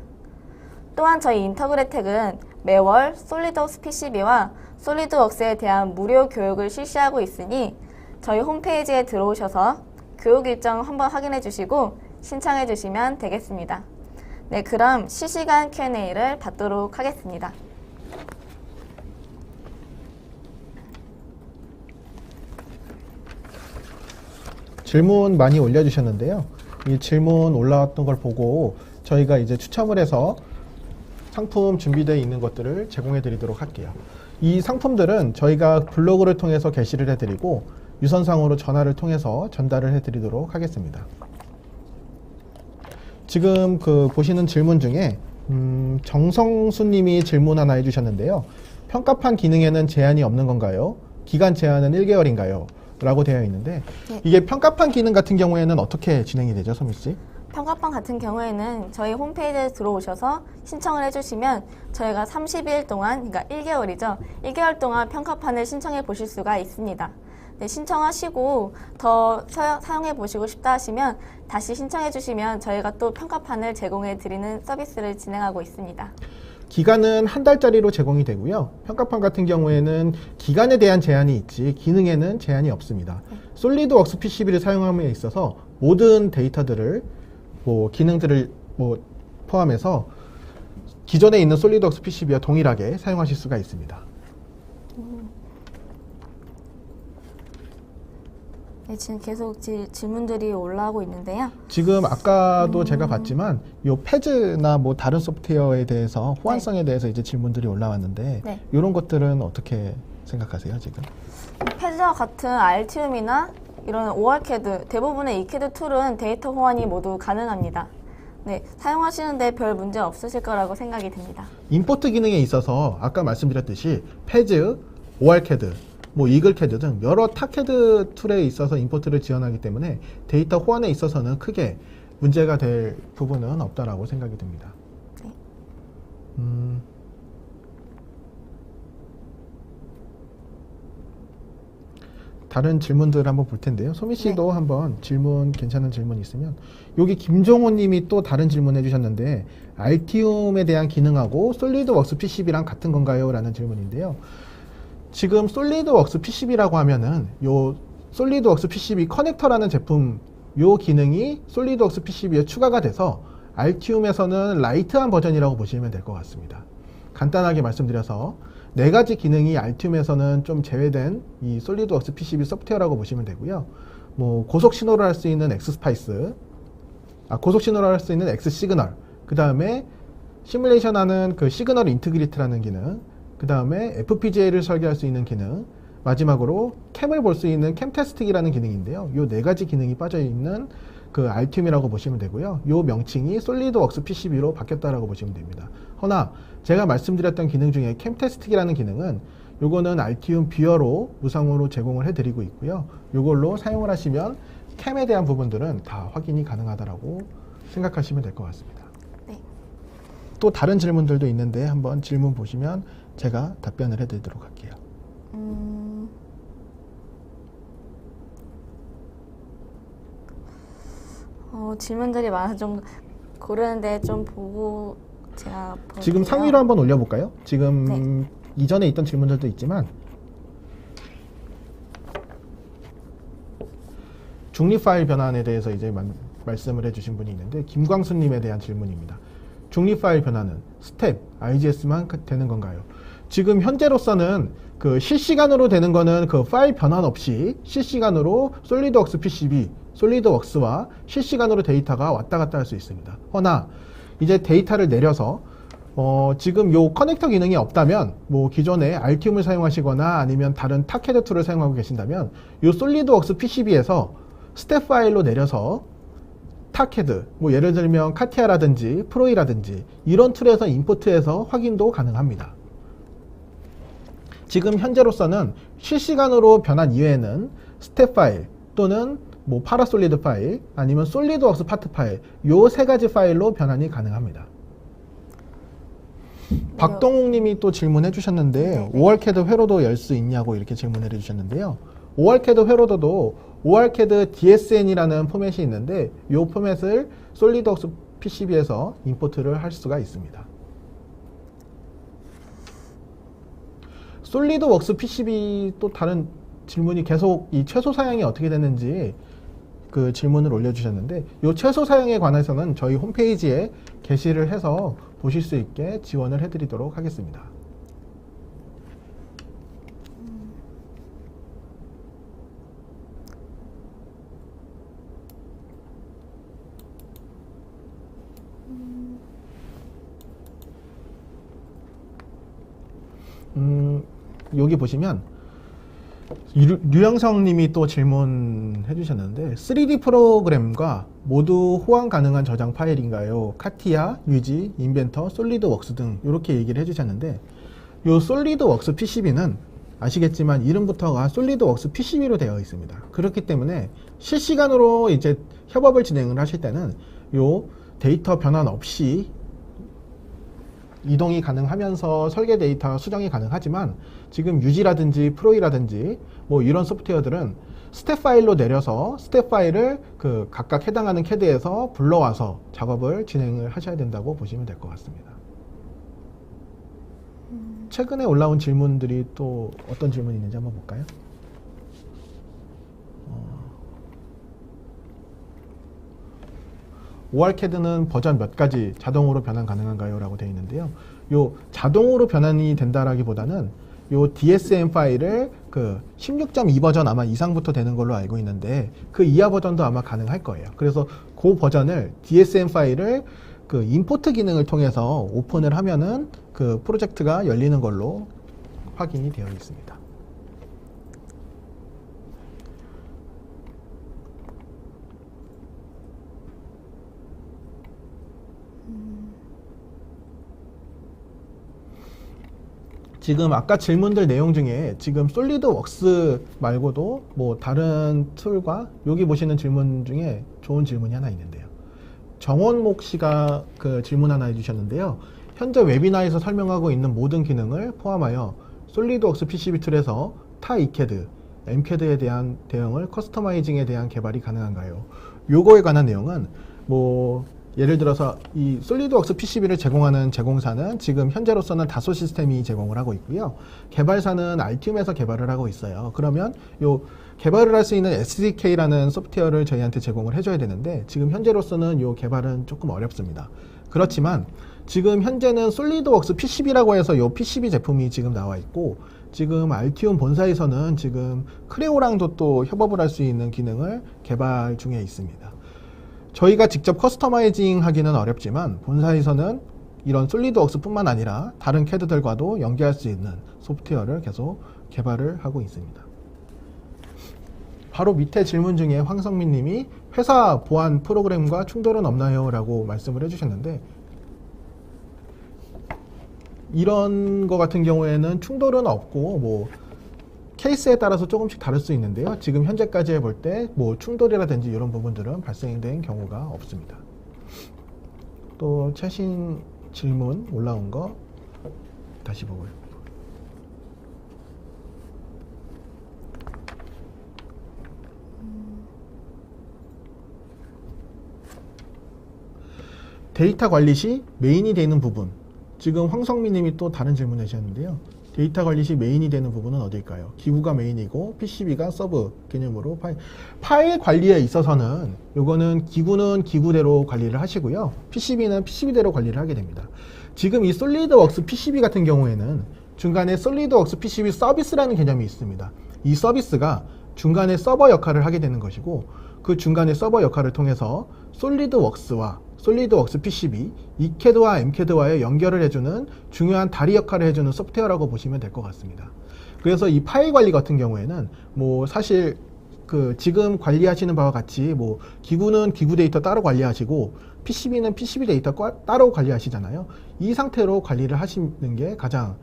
또한 저희 인터그레텍은 매월 솔리드웍스 PCB와 솔리드웍스에 대한 무료 교육을 실시하고 있으니 저희 홈페이지에 들어오셔서 교육 일정 한번 확인해 주시고 신청해 주시면 되겠습니다. 네, 그럼 실시간 Q&A를 받도록 하겠습니다. 질문 많이 올려주셨는데요. 이 질문 올라왔던 걸 보고 저희가 이제 추첨을 해서 상품 준비되어 있는 것들을 제공해 드리도록 할게요. 이 상품들은 저희가 블로그를 통해서 게시를 해드리고 유선상으로 전화를 통해서 전달을 해드리도록 하겠습니다. 지금 그 보시는 질문 중에 정성수님이 질문 하나 해주셨는데요. 평가판 기능에는 제한이 없는 건가요? 기간 제한은 1개월인가요? 라고 되어 있는데 네. 이게 평가판 기능 같은 경우에는 어떻게 진행이 되죠, 소미씨? 평가판 같은 경우에는 저희 홈페이지에 들어오셔서 신청을 해주시면 저희가 30일 동안, 그러니까 1개월이죠. 1개월 동안 평가판을 신청해 보실 수가 있습니다. 네, 신청하시고 더 사용해 보시고 싶다 하시면 다시 신청해 주시면 저희가 또 평가판을 제공해 드리는 서비스를 진행하고 있습니다. 기간은 한 달짜리로 제공이 되고요. 평가판 같은 경우에는 기간에 대한 제한이 있지 기능에는 제한이 없습니다. 솔리드웍스 PCB를 사용함에 있어서 모든 데이터들을 기능들을 포함해서 기존에 있는 솔리드웍스 PCB와 동일하게 사용하실 수가 있습니다. 네, 지금 계속 질문들이 올라오고 있는데요. 지금 아까도 제가 봤지만 요 패즈나 뭐 다른 소프트웨어에 대해서 호환성에 대해서 이제 질문들이 올라왔는데 네. 이런 것들은 어떻게 생각하세요, 지금? 패즈와 같은 RTUM이나 이런 ORCAD, 대부분의 이캐드 툴은 데이터 호환이 모두 가능합니다. 네, 사용하시는데 별 문제 없으실 거라고 생각이 됩니다. 임포트 기능에 있어서 아까 말씀드렸듯이 패즈, ORCAD, 이글캐드 등 여러 타 캐드 툴에 있어서 임포트를 지원하기 때문에 데이터 호환에 있어서는 크게 문제가 될 부분은 없다라고 생각이 듭니다. 네. 다른 질문들 한번 볼 텐데요. 소미 씨도 한번 괜찮은 질문 있으면. 여기 김종호 님이 또 다른 질문 해주셨는데 RTUM에 대한 기능하고 솔리드웍스 PCB랑 같은 건가요? 라는 질문인데요. 지금 솔리드웍스 PCB라고 하면은 요 솔리드웍스 PCB 커넥터라는 제품 요 기능이 솔리드웍스 PCB에 추가가 돼서 알티움에서는 라이트한 버전이라고 보시면 될 것 같습니다. 간단하게 말씀드려서 4가지 기능이 알티움에서는 좀 제외된 이 솔리드웍스 PCB 소프트웨어라고 보시면 되고요. 뭐 고속 신호를 할 수 있는 엑스스파이스, 고속 신호를 할 수 있는 엑스시그널, 그 다음에 시뮬레이션하는 그 시그널 인티그리티라는 기능, 그 다음에 FPGA를 설계할 수 있는 기능, 마지막으로 캠을 볼 수 있는 캠 테스팅이라는 기능인데요. 이 4가지 기능이 빠져 있는 그 알티움이라고 보시면 되고요. 이 명칭이 솔리드웍스 PCB로 바뀌었다라고 보시면 됩니다. 허나 제가 말씀드렸던 기능 중에 캠 테스팅이라는 기능은 요거는 알티움 뷰어로 무상으로 제공을 해드리고 있고요. 요걸로 사용을 하시면 캠에 대한 부분들은 다 확인이 가능하다라고 생각하시면 될 것 같습니다. 네. 또 다른 질문들도 있는데 한번 질문 보시면 제가 답변을 해드리도록 할게요. 질문들이 많아서 좀 고르는데 좀 보고 제가 지금 볼게요. 상위로 한번 올려볼까요? 지금 네. 이전에 있던 질문들도 있지만 중립 파일 변환에 대해서 이제 말씀을 해주신 분이 있는데 김광수님에 대한 질문입니다. 중립 파일 변환은 스텝, IGS만 되는 건가요? 지금 현재로서는 그 실시간으로 되는 거는 그 파일 변환 없이 실시간으로 솔리드웍스 PCB, 솔리드웍스와 실시간으로 데이터가 왔다 갔다 할 수 있습니다. 허나 이제 데이터를 내려서 지금 요 커넥터 기능이 없다면 뭐 기존에 알티움을 사용하시거나 아니면 다른 타케드 툴을 사용하고 계신다면 요 솔리드웍스 PCB에서 스텝 파일로 내려서 타케드, 뭐 예를 들면 카티아라든지 프로이라든지 이런 툴에서 임포트해서 확인도 가능합니다. 지금 현재로서는 실시간으로 변환 이외에는 스텝 파일 또는 뭐 파라솔리드 파일 아니면 솔리드웍스 파트 파일 요 3가지 파일로 변환이 가능합니다. 박동욱 님이 또 질문해 주셨는데 ORCAD 회로도 열 수 있냐고 이렇게 질문을 해 주셨는데요. ORCAD 회로도도 ORCAD DSN이라는 포맷이 있는데 이 포맷을 솔리드웍스 PCB에서 임포트를 할 수가 있습니다. 솔리드웍스 PCB 또 다른 질문이 계속 이 최소 사양이 어떻게 되는지 그 질문을 올려주셨는데 이 최소 사양에 관해서는 저희 홈페이지에 게시를 해서 보실 수 있게 지원을 해드리도록 하겠습니다. 여기 보시면 류영성 님이 또 질문해 주셨는데 3D 프로그램과 모두 호환 가능한 저장 파일인가요? 카티아, 유지, 인벤터, 솔리드웍스 등 이렇게 얘기를 해 주셨는데 요 솔리드웍스 PCB는 아시겠지만 이름부터가 솔리드웍스 PCB로 되어 있습니다. 그렇기 때문에 실시간으로 이제 협업을 진행을 하실 때는 요 데이터 변환 없이 이동이 가능하면서 설계 데이터 수정이 가능하지만 지금 유지라든지 프로이라든지 뭐 이런 소프트웨어들은 스텝 파일로 내려서 스텝 파일을 그 각각 해당하는 캐드에서 불러와서 작업을 진행을 하셔야 된다고 보시면 될 것 같습니다. 최근에 올라온 질문들이 또 어떤 질문이 있는지 한번 볼까요? ORCAD는 버전 몇 가지 자동으로 변환 가능한가요? 라고 되어 있는데요. 요 자동으로 변환이 된다라기보다는 요 DSM 파일을 그 16.2 버전 아마 이상부터 되는 걸로 알고 있는데 그 이하 버전도 아마 가능할 거예요. 그래서 그 버전을 DSM 파일을 그 임포트 기능을 통해서 오픈을 하면은 그 프로젝트가 열리는 걸로 확인이 되어 있습니다. 지금 아까 질문들 내용 중에 지금 솔리드웍스 말고도 뭐 다른 툴과 여기 보시는 질문 중에 좋은 질문이 하나 있는데요. 정원목 씨가 그 질문 하나 해주셨는데요. 현재 웨비나에서 설명하고 있는 모든 기능을 포함하여 솔리드웍스 PCB 툴에서 타 ECAD, MCAD에 대한 대응을 커스터마이징에 대한 개발이 가능한가요? 요거에 관한 내용은 뭐 예를 들어서 이 솔리드웍스 PCB를 제공하는 제공사는 지금 현재로서는 다소 시스템이 제공을 하고 있고요. 개발사는 알티움에서 개발을 하고 있어요. 그러면 요 개발을 할 수 있는 SDK라는 소프트웨어를 저희한테 제공을 해줘야 되는데 지금 현재로서는 이 개발은 조금 어렵습니다. 그렇지만 지금 현재는 솔리드웍스 PCB라고 해서 이 PCB 제품이 지금 나와 있고 지금 알티움 본사에서는 지금 크레오랑도 또 협업을 할 수 있는 기능을 개발 중에 있습니다. 저희가 직접 커스터마이징 하기는 어렵지만 본사에서는 이런 솔리드웍스 뿐만 아니라 다른 CAD들과도 연계할 수 있는 소프트웨어를 계속 개발을 하고 있습니다. 바로 밑에 질문 중에 황성민 님이 회사 보안 프로그램과 충돌은 없나요? 라고 말씀을 해주셨는데 이런 거 같은 경우에는 충돌은 없고 뭐 케이스에 따라서 조금씩 다를 수 있는데요. 지금 현재까지 해볼 때 뭐 충돌이라든지 이런 부분들은 발생된 경우가 없습니다. 또 최신 질문 올라온 거 다시 보고요. 데이터 관리 시 메인이 되는 부분. 지금 황성민 님이 또 다른 질문 해주셨는데요. 데이터 관리 시 메인이 되는 부분은 어딜까요? 기구가 메인이고 PCB가 서브 개념으로 파일 관리에 있어서는 요거는 기구는 기구대로 관리를 하시고요. PCB는 PCB대로 관리를 하게 됩니다. 지금 이 솔리드웍스 PCB 같은 경우에는 중간에 솔리드웍스 PCB 서비스라는 개념이 있습니다. 이 서비스가 중간에 서버 역할을 하게 되는 것이고 그 중간에 서버 역할을 통해서 솔리드웍스와 솔리드웍스 PCB, 이캐드와 엠캐드와의 연결을 해주는 중요한 다리 역할을 해주는 소프트웨어라고 보시면 될 것 같습니다. 그래서 이 파일 관리 같은 경우에는 뭐 사실 그 지금 관리하시는 바와 같이 뭐 기구는 기구 데이터 따로 관리하시고 PCB는 PCB 데이터 따로 관리하시잖아요. 이 상태로 관리를 하시는 게 가장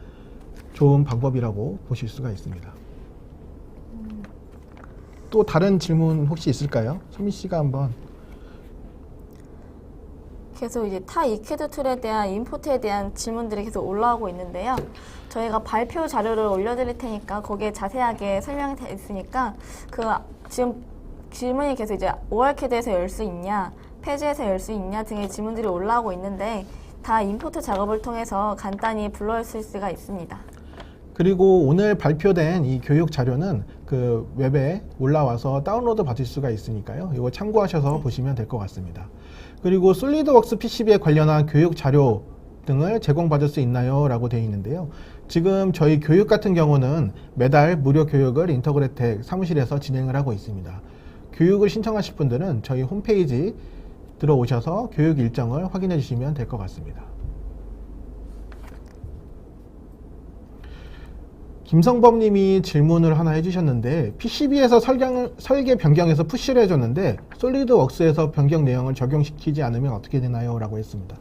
좋은 방법이라고 보실 수가 있습니다. 또 다른 질문 혹시 있을까요? 소미 씨가 한번. 계속 이제 타 이캐드 툴에 대한 임포트에 대한 질문들이 계속 올라오고 있는데요. 저희가 발표 자료를 올려드릴 테니까 거기에 자세하게 설명이 되어 있으니까 그 지금 질문이 계속 이제 ORCAD에서 열 수 있냐, 페이지에서 열 수 있냐 등의 질문들이 올라오고 있는데 다 임포트 작업을 통해서 간단히 불러올 수가 있습니다. 그리고 오늘 발표된 이 교육 자료는 그 웹에 올라와서 다운로드 받을 수가 있으니까요. 이거 참고하셔서 보시면 될 것 같습니다. 그리고 솔리드웍스 PCB에 관련한 교육 자료 등을 제공받을 수 있나요? 라고 되어 있는데요. 지금 저희 교육 같은 경우는 매달 무료 교육을 인터그레텍 사무실에서 진행을 하고 있습니다. 교육을 신청하실 분들은 저희 홈페이지 들어오셔서 교육 일정을 확인해 주시면 될 것 같습니다. 김성범 님이 질문을 하나 해주셨는데 PCB에서 설계 변경해서 푸시를 해줬는데 솔리드웍스에서 변경 내용을 적용시키지 않으면 어떻게 되나요? 라고 했습니다.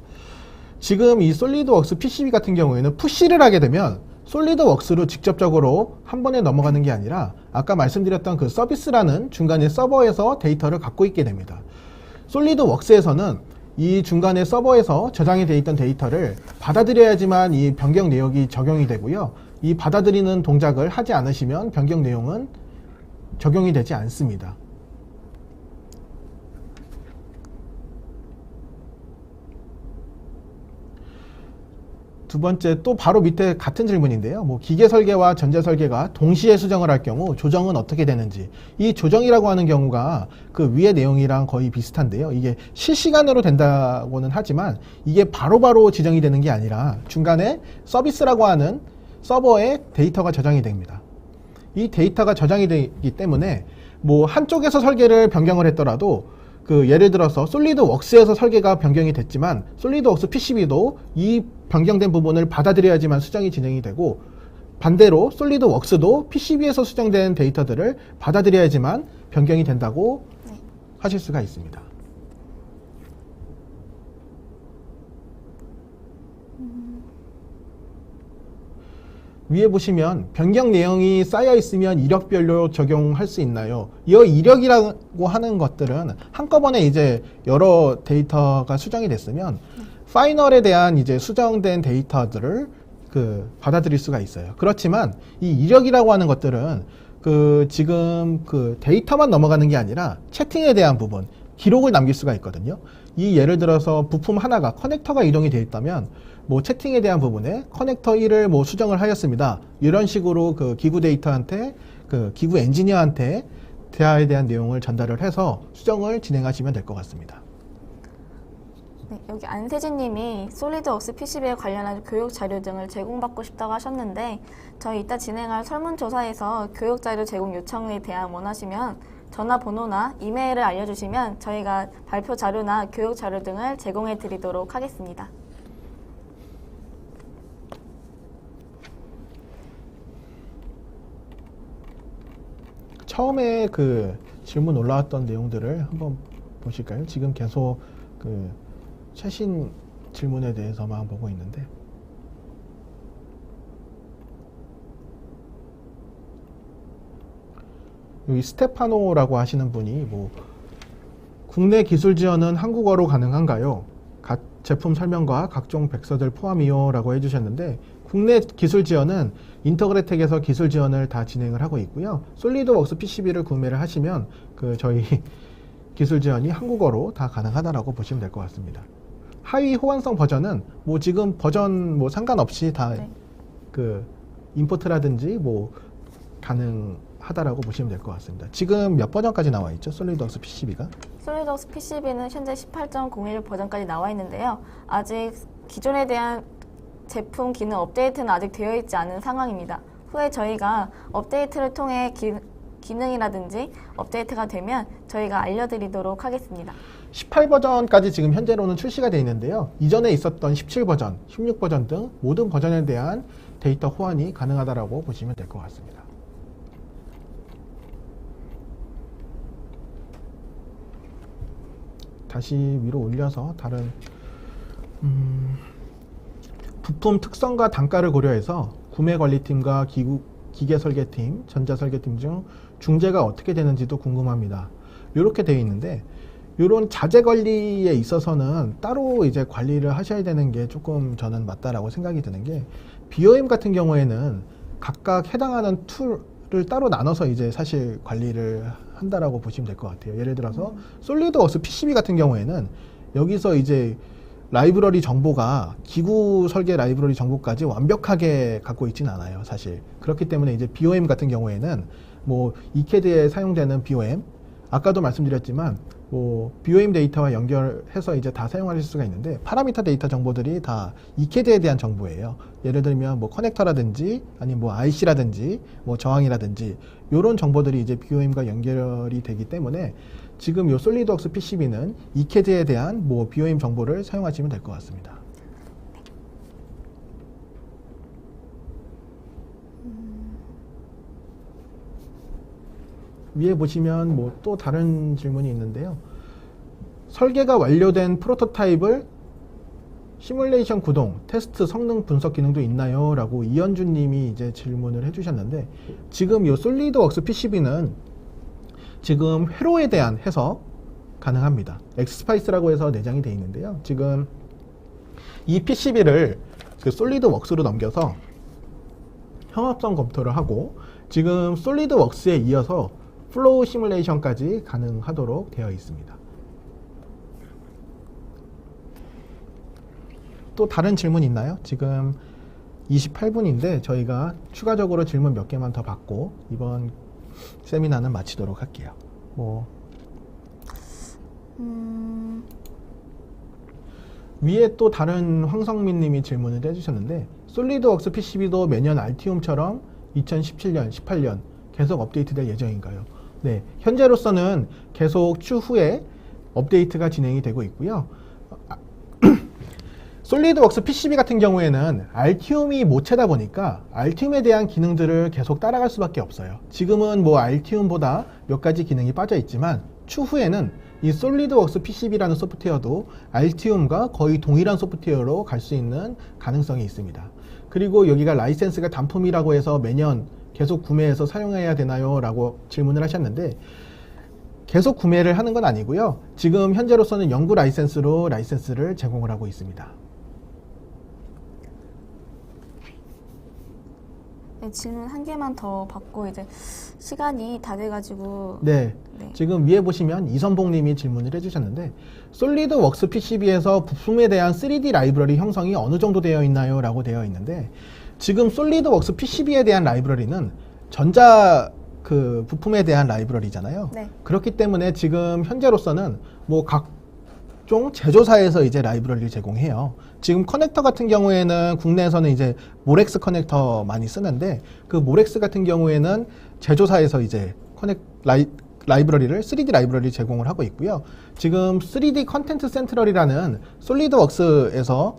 지금 이 솔리드웍스 PCB 같은 경우에는 푸시를 하게 되면 솔리드웍스로 직접적으로 한 번에 넘어가는 게 아니라 아까 말씀드렸던 그 서비스라는 중간에 서버에서 데이터를 갖고 있게 됩니다. 솔리드웍스에서는 이 중간에 서버에서 저장이 되어 있던 데이터를 받아들여야지만 이 변경 내역이 적용이 되고요. 이 받아들이는 동작을 하지 않으시면 변경 내용은 적용이 되지 않습니다. 두 번째, 또 바로 밑에 같은 질문인데요. 뭐 기계 설계와 전자 설계가 동시에 수정을 할 경우 조정은 어떻게 되는지. 이 조정이라고 하는 경우가 그 위의 내용이랑 거의 비슷한데요. 이게 실시간으로 된다고는 하지만 이게 바로바로 지정이 되는 게 아니라 중간에 서비스라고 하는 서버에 데이터가 저장이 됩니다. 이 데이터가 저장이 되기 때문에 뭐 한쪽에서 설계를 변경을 했더라도 그 예를 들어서 솔리드웍스에서 설계가 변경이 됐지만 솔리드웍스 PCB도 이 변경된 부분을 받아들여야지만 수정이 진행이 되고 반대로 솔리드웍스도 PCB에서 수정된 데이터들을 받아들여야지만 변경이 된다고 하실 수가 있습니다. 위에 보시면 변경 내용이 쌓여 있으면 이력별로 적용할 수 있나요? 이 이력이라고 하는 것들은 한꺼번에 이제 여러 데이터가 수정이 됐으면 파이널에 대한 이제 수정된 데이터들을 받아들일 수가 있어요. 그렇지만 이 이력이라고 하는 것들은 지금 데이터만 넘어가는 게 아니라 채팅에 대한 부분, 기록을 남길 수가 있거든요. 이 예를 들어서 부품 하나가 커넥터가 이동이 되어 있다면 뭐 채팅에 대한 부분에 커넥터 1을 뭐 수정을 하였습니다. 이런 식으로 그 기구 데이터한테 그 기구 엔지니어한테 대화에 대한 내용을 전달을 해서 수정을 진행하시면 될 것 같습니다. 네, 여기 안세진님이 솔리드웍스 PCB에 관련한 교육 자료 등을 제공받고 싶다고 하셨는데 저희 이따 진행할 설문조사에서 교육 자료 제공 요청에 대한 원하시면 전화번호나 이메일을 알려주시면 저희가 발표 자료나 교육 자료 등을 제공해 드리도록 하겠습니다. 처음에 그 질문 올라왔던 내용들을 한번 보실까요? 지금 계속 그 최신 질문에 대해서만 보고 있는데 여기 스테파노라고 하시는 분이 뭐 국내 기술 지원은 한국어로 가능한가요? 제품 설명과 각종 백서들 포함이요 라고 해주셨는데 국내 기술 지원은 인터그레텍에서 기술 지원을 다 진행을 하고 있고요. 솔리드웍스 PCB를 구매를 하시면 그 저희 기술 지원이 한국어로 다 가능하다라고 보시면 될 것 같습니다. 하위 호환성 버전은 뭐 지금 버전 뭐 상관없이 다 그 임포트라든지 뭐 가능하다라고 보시면 될 것 같습니다. 지금 몇 버전까지 나와 있죠? 솔리드웍스 PCB가? 솔리드웍스 PCB는 현재 18.01 버전까지 나와 있는데요. 아직 기존에 대한 제품 기능 업데이트는 아직 되어 있지 않은 상황입니다. 후에 저희가 업데이트를 통해 기능이라든지 업데이트가 되면 저희가 알려드리도록 하겠습니다. 18버전까지 지금 현재로는 출시가 되어 있는데요. 이전에 있었던 17버전, 16버전 등 모든 버전에 대한 데이터 호환이 가능하다고 보시면 될 것 같습니다. 다시 위로 올려서 다른 부품 특성과 단가를 고려해서 구매관리팀과 기계설계팀, 전자설계팀 중 중재가 어떻게 되는지도 궁금합니다. 이렇게 되어 있는데 이런 자재 관리에 있어서는 따로 이제 관리를 하셔야 되는 게 조금 저는 맞다라고 생각이 드는 게 BOM 같은 경우에는 각각 해당하는 툴을 따로 나눠서 이제 사실 관리를 한다라고 보시면 될 것 같아요. 예를 들어서 솔리드웍스 PCB 같은 경우에는 여기서 이제 라이브러리 정보가 기구 설계 라이브러리 정보까지 완벽하게 갖고 있지는 않아요, 사실. 그렇기 때문에 이제 BOM 같은 경우에는 뭐 이캐드에 사용되는 BOM, 아까도 말씀드렸지만 뭐 BOM 데이터와 연결해서 이제 다 사용하실 수가 있는데 파라미터 데이터 정보들이 다 이캐드에 대한 정보예요. 예를 들면 뭐 커넥터라든지 아니면 뭐 IC라든지 뭐 저항이라든지 이런 정보들이 이제 BOM과 연결이 되기 때문에 지금 이 솔리드웍스 PCB는 이캐드에 대한 뭐 BOM 정보를 사용하시면 될 것 같습니다. 위에 보시면 뭐 또 다른 질문이 있는데요. 설계가 완료된 프로토타입을 시뮬레이션 구동, 테스트 성능 분석 기능도 있나요? 라고 이현준 님이 이제 질문을 해주셨는데 지금 이 솔리드웍스 PCB는 지금 회로에 대한 해석 가능합니다. 엑스스파이스라고 해서 내장이 되어 있는데요. 지금 이 PCB를 그 솔리드웍스로 넘겨서 형합성 검토를 하고 지금 솔리드웍스에 이어서 플로우 시뮬레이션까지 가능하도록 되어 있습니다. 또 다른 질문 있나요? 지금 28분인데 저희가 추가적으로 질문 몇 개만 더 받고 이번 세미나는 마치도록 할게요. 위에 또 다른 황성민 님이 질문을 해주셨는데 솔리드웍스 PCB도 매년 알티움처럼 2017년, 18년 계속 업데이트될 예정인가요? 네, 현재로서는 계속 추후에 업데이트가 진행이 되고 있고요. 솔리드웍스 PCB 같은 경우에는 알티움이 모체다 보니까 알티움에 대한 기능들을 계속 따라갈 수밖에 없어요. 지금은 뭐 알티움보다 몇 가지 기능이 빠져 있지만 추후에는 이 솔리드웍스 PCB라는 소프트웨어도 알티움과 거의 동일한 소프트웨어로 갈 수 있는 가능성이 있습니다. 그리고 여기가 라이센스가 단품이라고 해서 매년 계속 구매해서 사용해야 되나요? 라고 질문을 하셨는데 계속 구매를 하는 건 아니고요. 지금 현재로서는 연구 라이센스로 라이센스를 제공을 하고 있습니다. 네, 질문 한 개만 더 받고 이제 시간이 다 돼가지고 네, 지금 위에 보시면 이선봉 님이 질문을 해주셨는데 솔리드웍스 PCB에서 부품에 대한 3D 라이브러리 형성이 어느 정도 되어 있나요? 라고 되어 있는데 지금 솔리드웍스 PCB에 대한 라이브러리는 전자 그 부품에 대한 라이브러리잖아요. 네. 그렇기 때문에 지금 현재로서는 뭐 각종 제조사에서 이제 라이브러리를 제공해요. 지금 커넥터 같은 경우에는 국내에서는 이제 모렉스 커넥터 많이 쓰는데 그 모렉스 같은 경우에는 제조사에서 이제 라이브러리를 3D 라이브러리 제공을 하고 있고요. 지금 3D 컨텐트 센트럴이라는 솔리드웍스에서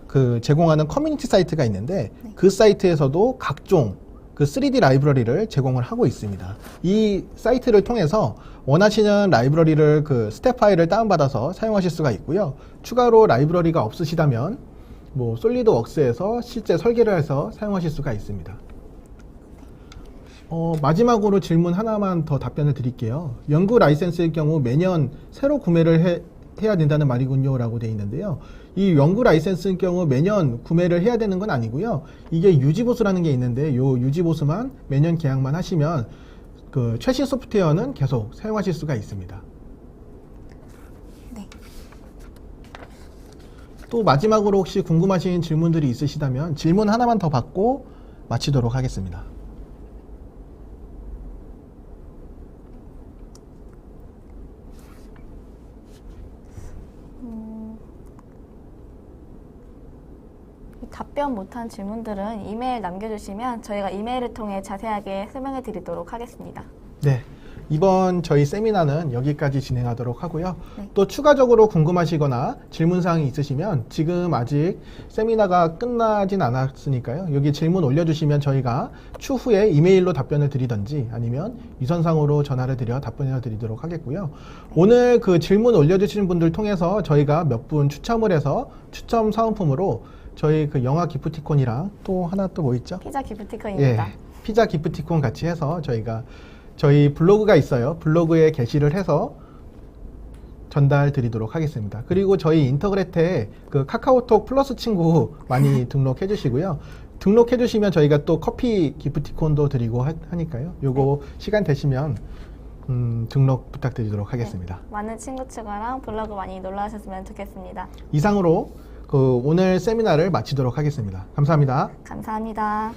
그 제공하는 커뮤니티 사이트가 있는데 그 사이트에서도 각종 그 3D 라이브러리를 제공을 하고 있습니다. 이 사이트를 통해서 원하시는 라이브러리를 그 스텝 파일을 다운받아서 사용하실 수가 있고요. 추가로 라이브러리가 없으시다면 뭐 솔리드웍스에서 실제 설계를 해서 사용하실 수가 있습니다. 마지막으로 질문 하나만 더 답변을 드릴게요. 연구 라이센스의 경우 매년 새로 구매를 해야 된다는 말이군요 라고 되어 있는데요. 이 연구 라이센스의 경우 매년 구매를 해야 되는 건 아니고요. 이게 유지보수라는 게 있는데 요 유지보수만 매년 계약만 하시면 그 최신 소프트웨어는 계속 사용하실 수가 있습니다. 네. 또 마지막으로 혹시 궁금하신 질문들이 있으시다면 질문 하나만 더 받고 마치도록 하겠습니다. 답변 못한 질문들은 이메일 남겨주시면 저희가 이메일을 통해 자세하게 설명해 드리도록 하겠습니다. 네. 이번 저희 세미나는 여기까지 진행하도록 하고요. 네. 또 추가적으로 궁금하시거나 질문사항이 있으시면 지금 아직 세미나가 끝나진 않았으니까요. 여기 질문 올려주시면 저희가 추후에 이메일로 답변을 드리든지 아니면 유선상으로 전화를 드려 답변을 드리도록 하겠고요. 오늘 그 질문 올려주시는 분들 통해서 저희가 몇 분 추첨을 해서 추첨 사은품으로 저희 그 영화 기프티콘이랑 또 하나 또 뭐 있죠? 피자 기프티콘입니다. 예, 피자 기프티콘 같이 해서 저희가 저희 블로그가 있어요. 블로그에 게시를 해서 전달 드리도록 하겠습니다. 그리고 저희 인터그레트에 그 카카오톡 플러스 친구 많이 등록해 주시고요. 등록해 주시면 저희가 또 커피 기프티콘도 드리고 하니까요. 요거 시간 되시면 등록 부탁드리도록 하겠습니다. 네. 많은 친구 추가랑 블로그 많이 놀러 오셨으면 좋겠습니다. 이상으로 그 오늘 세미나를 마치도록 하겠습니다. 감사합니다. 감사합니다.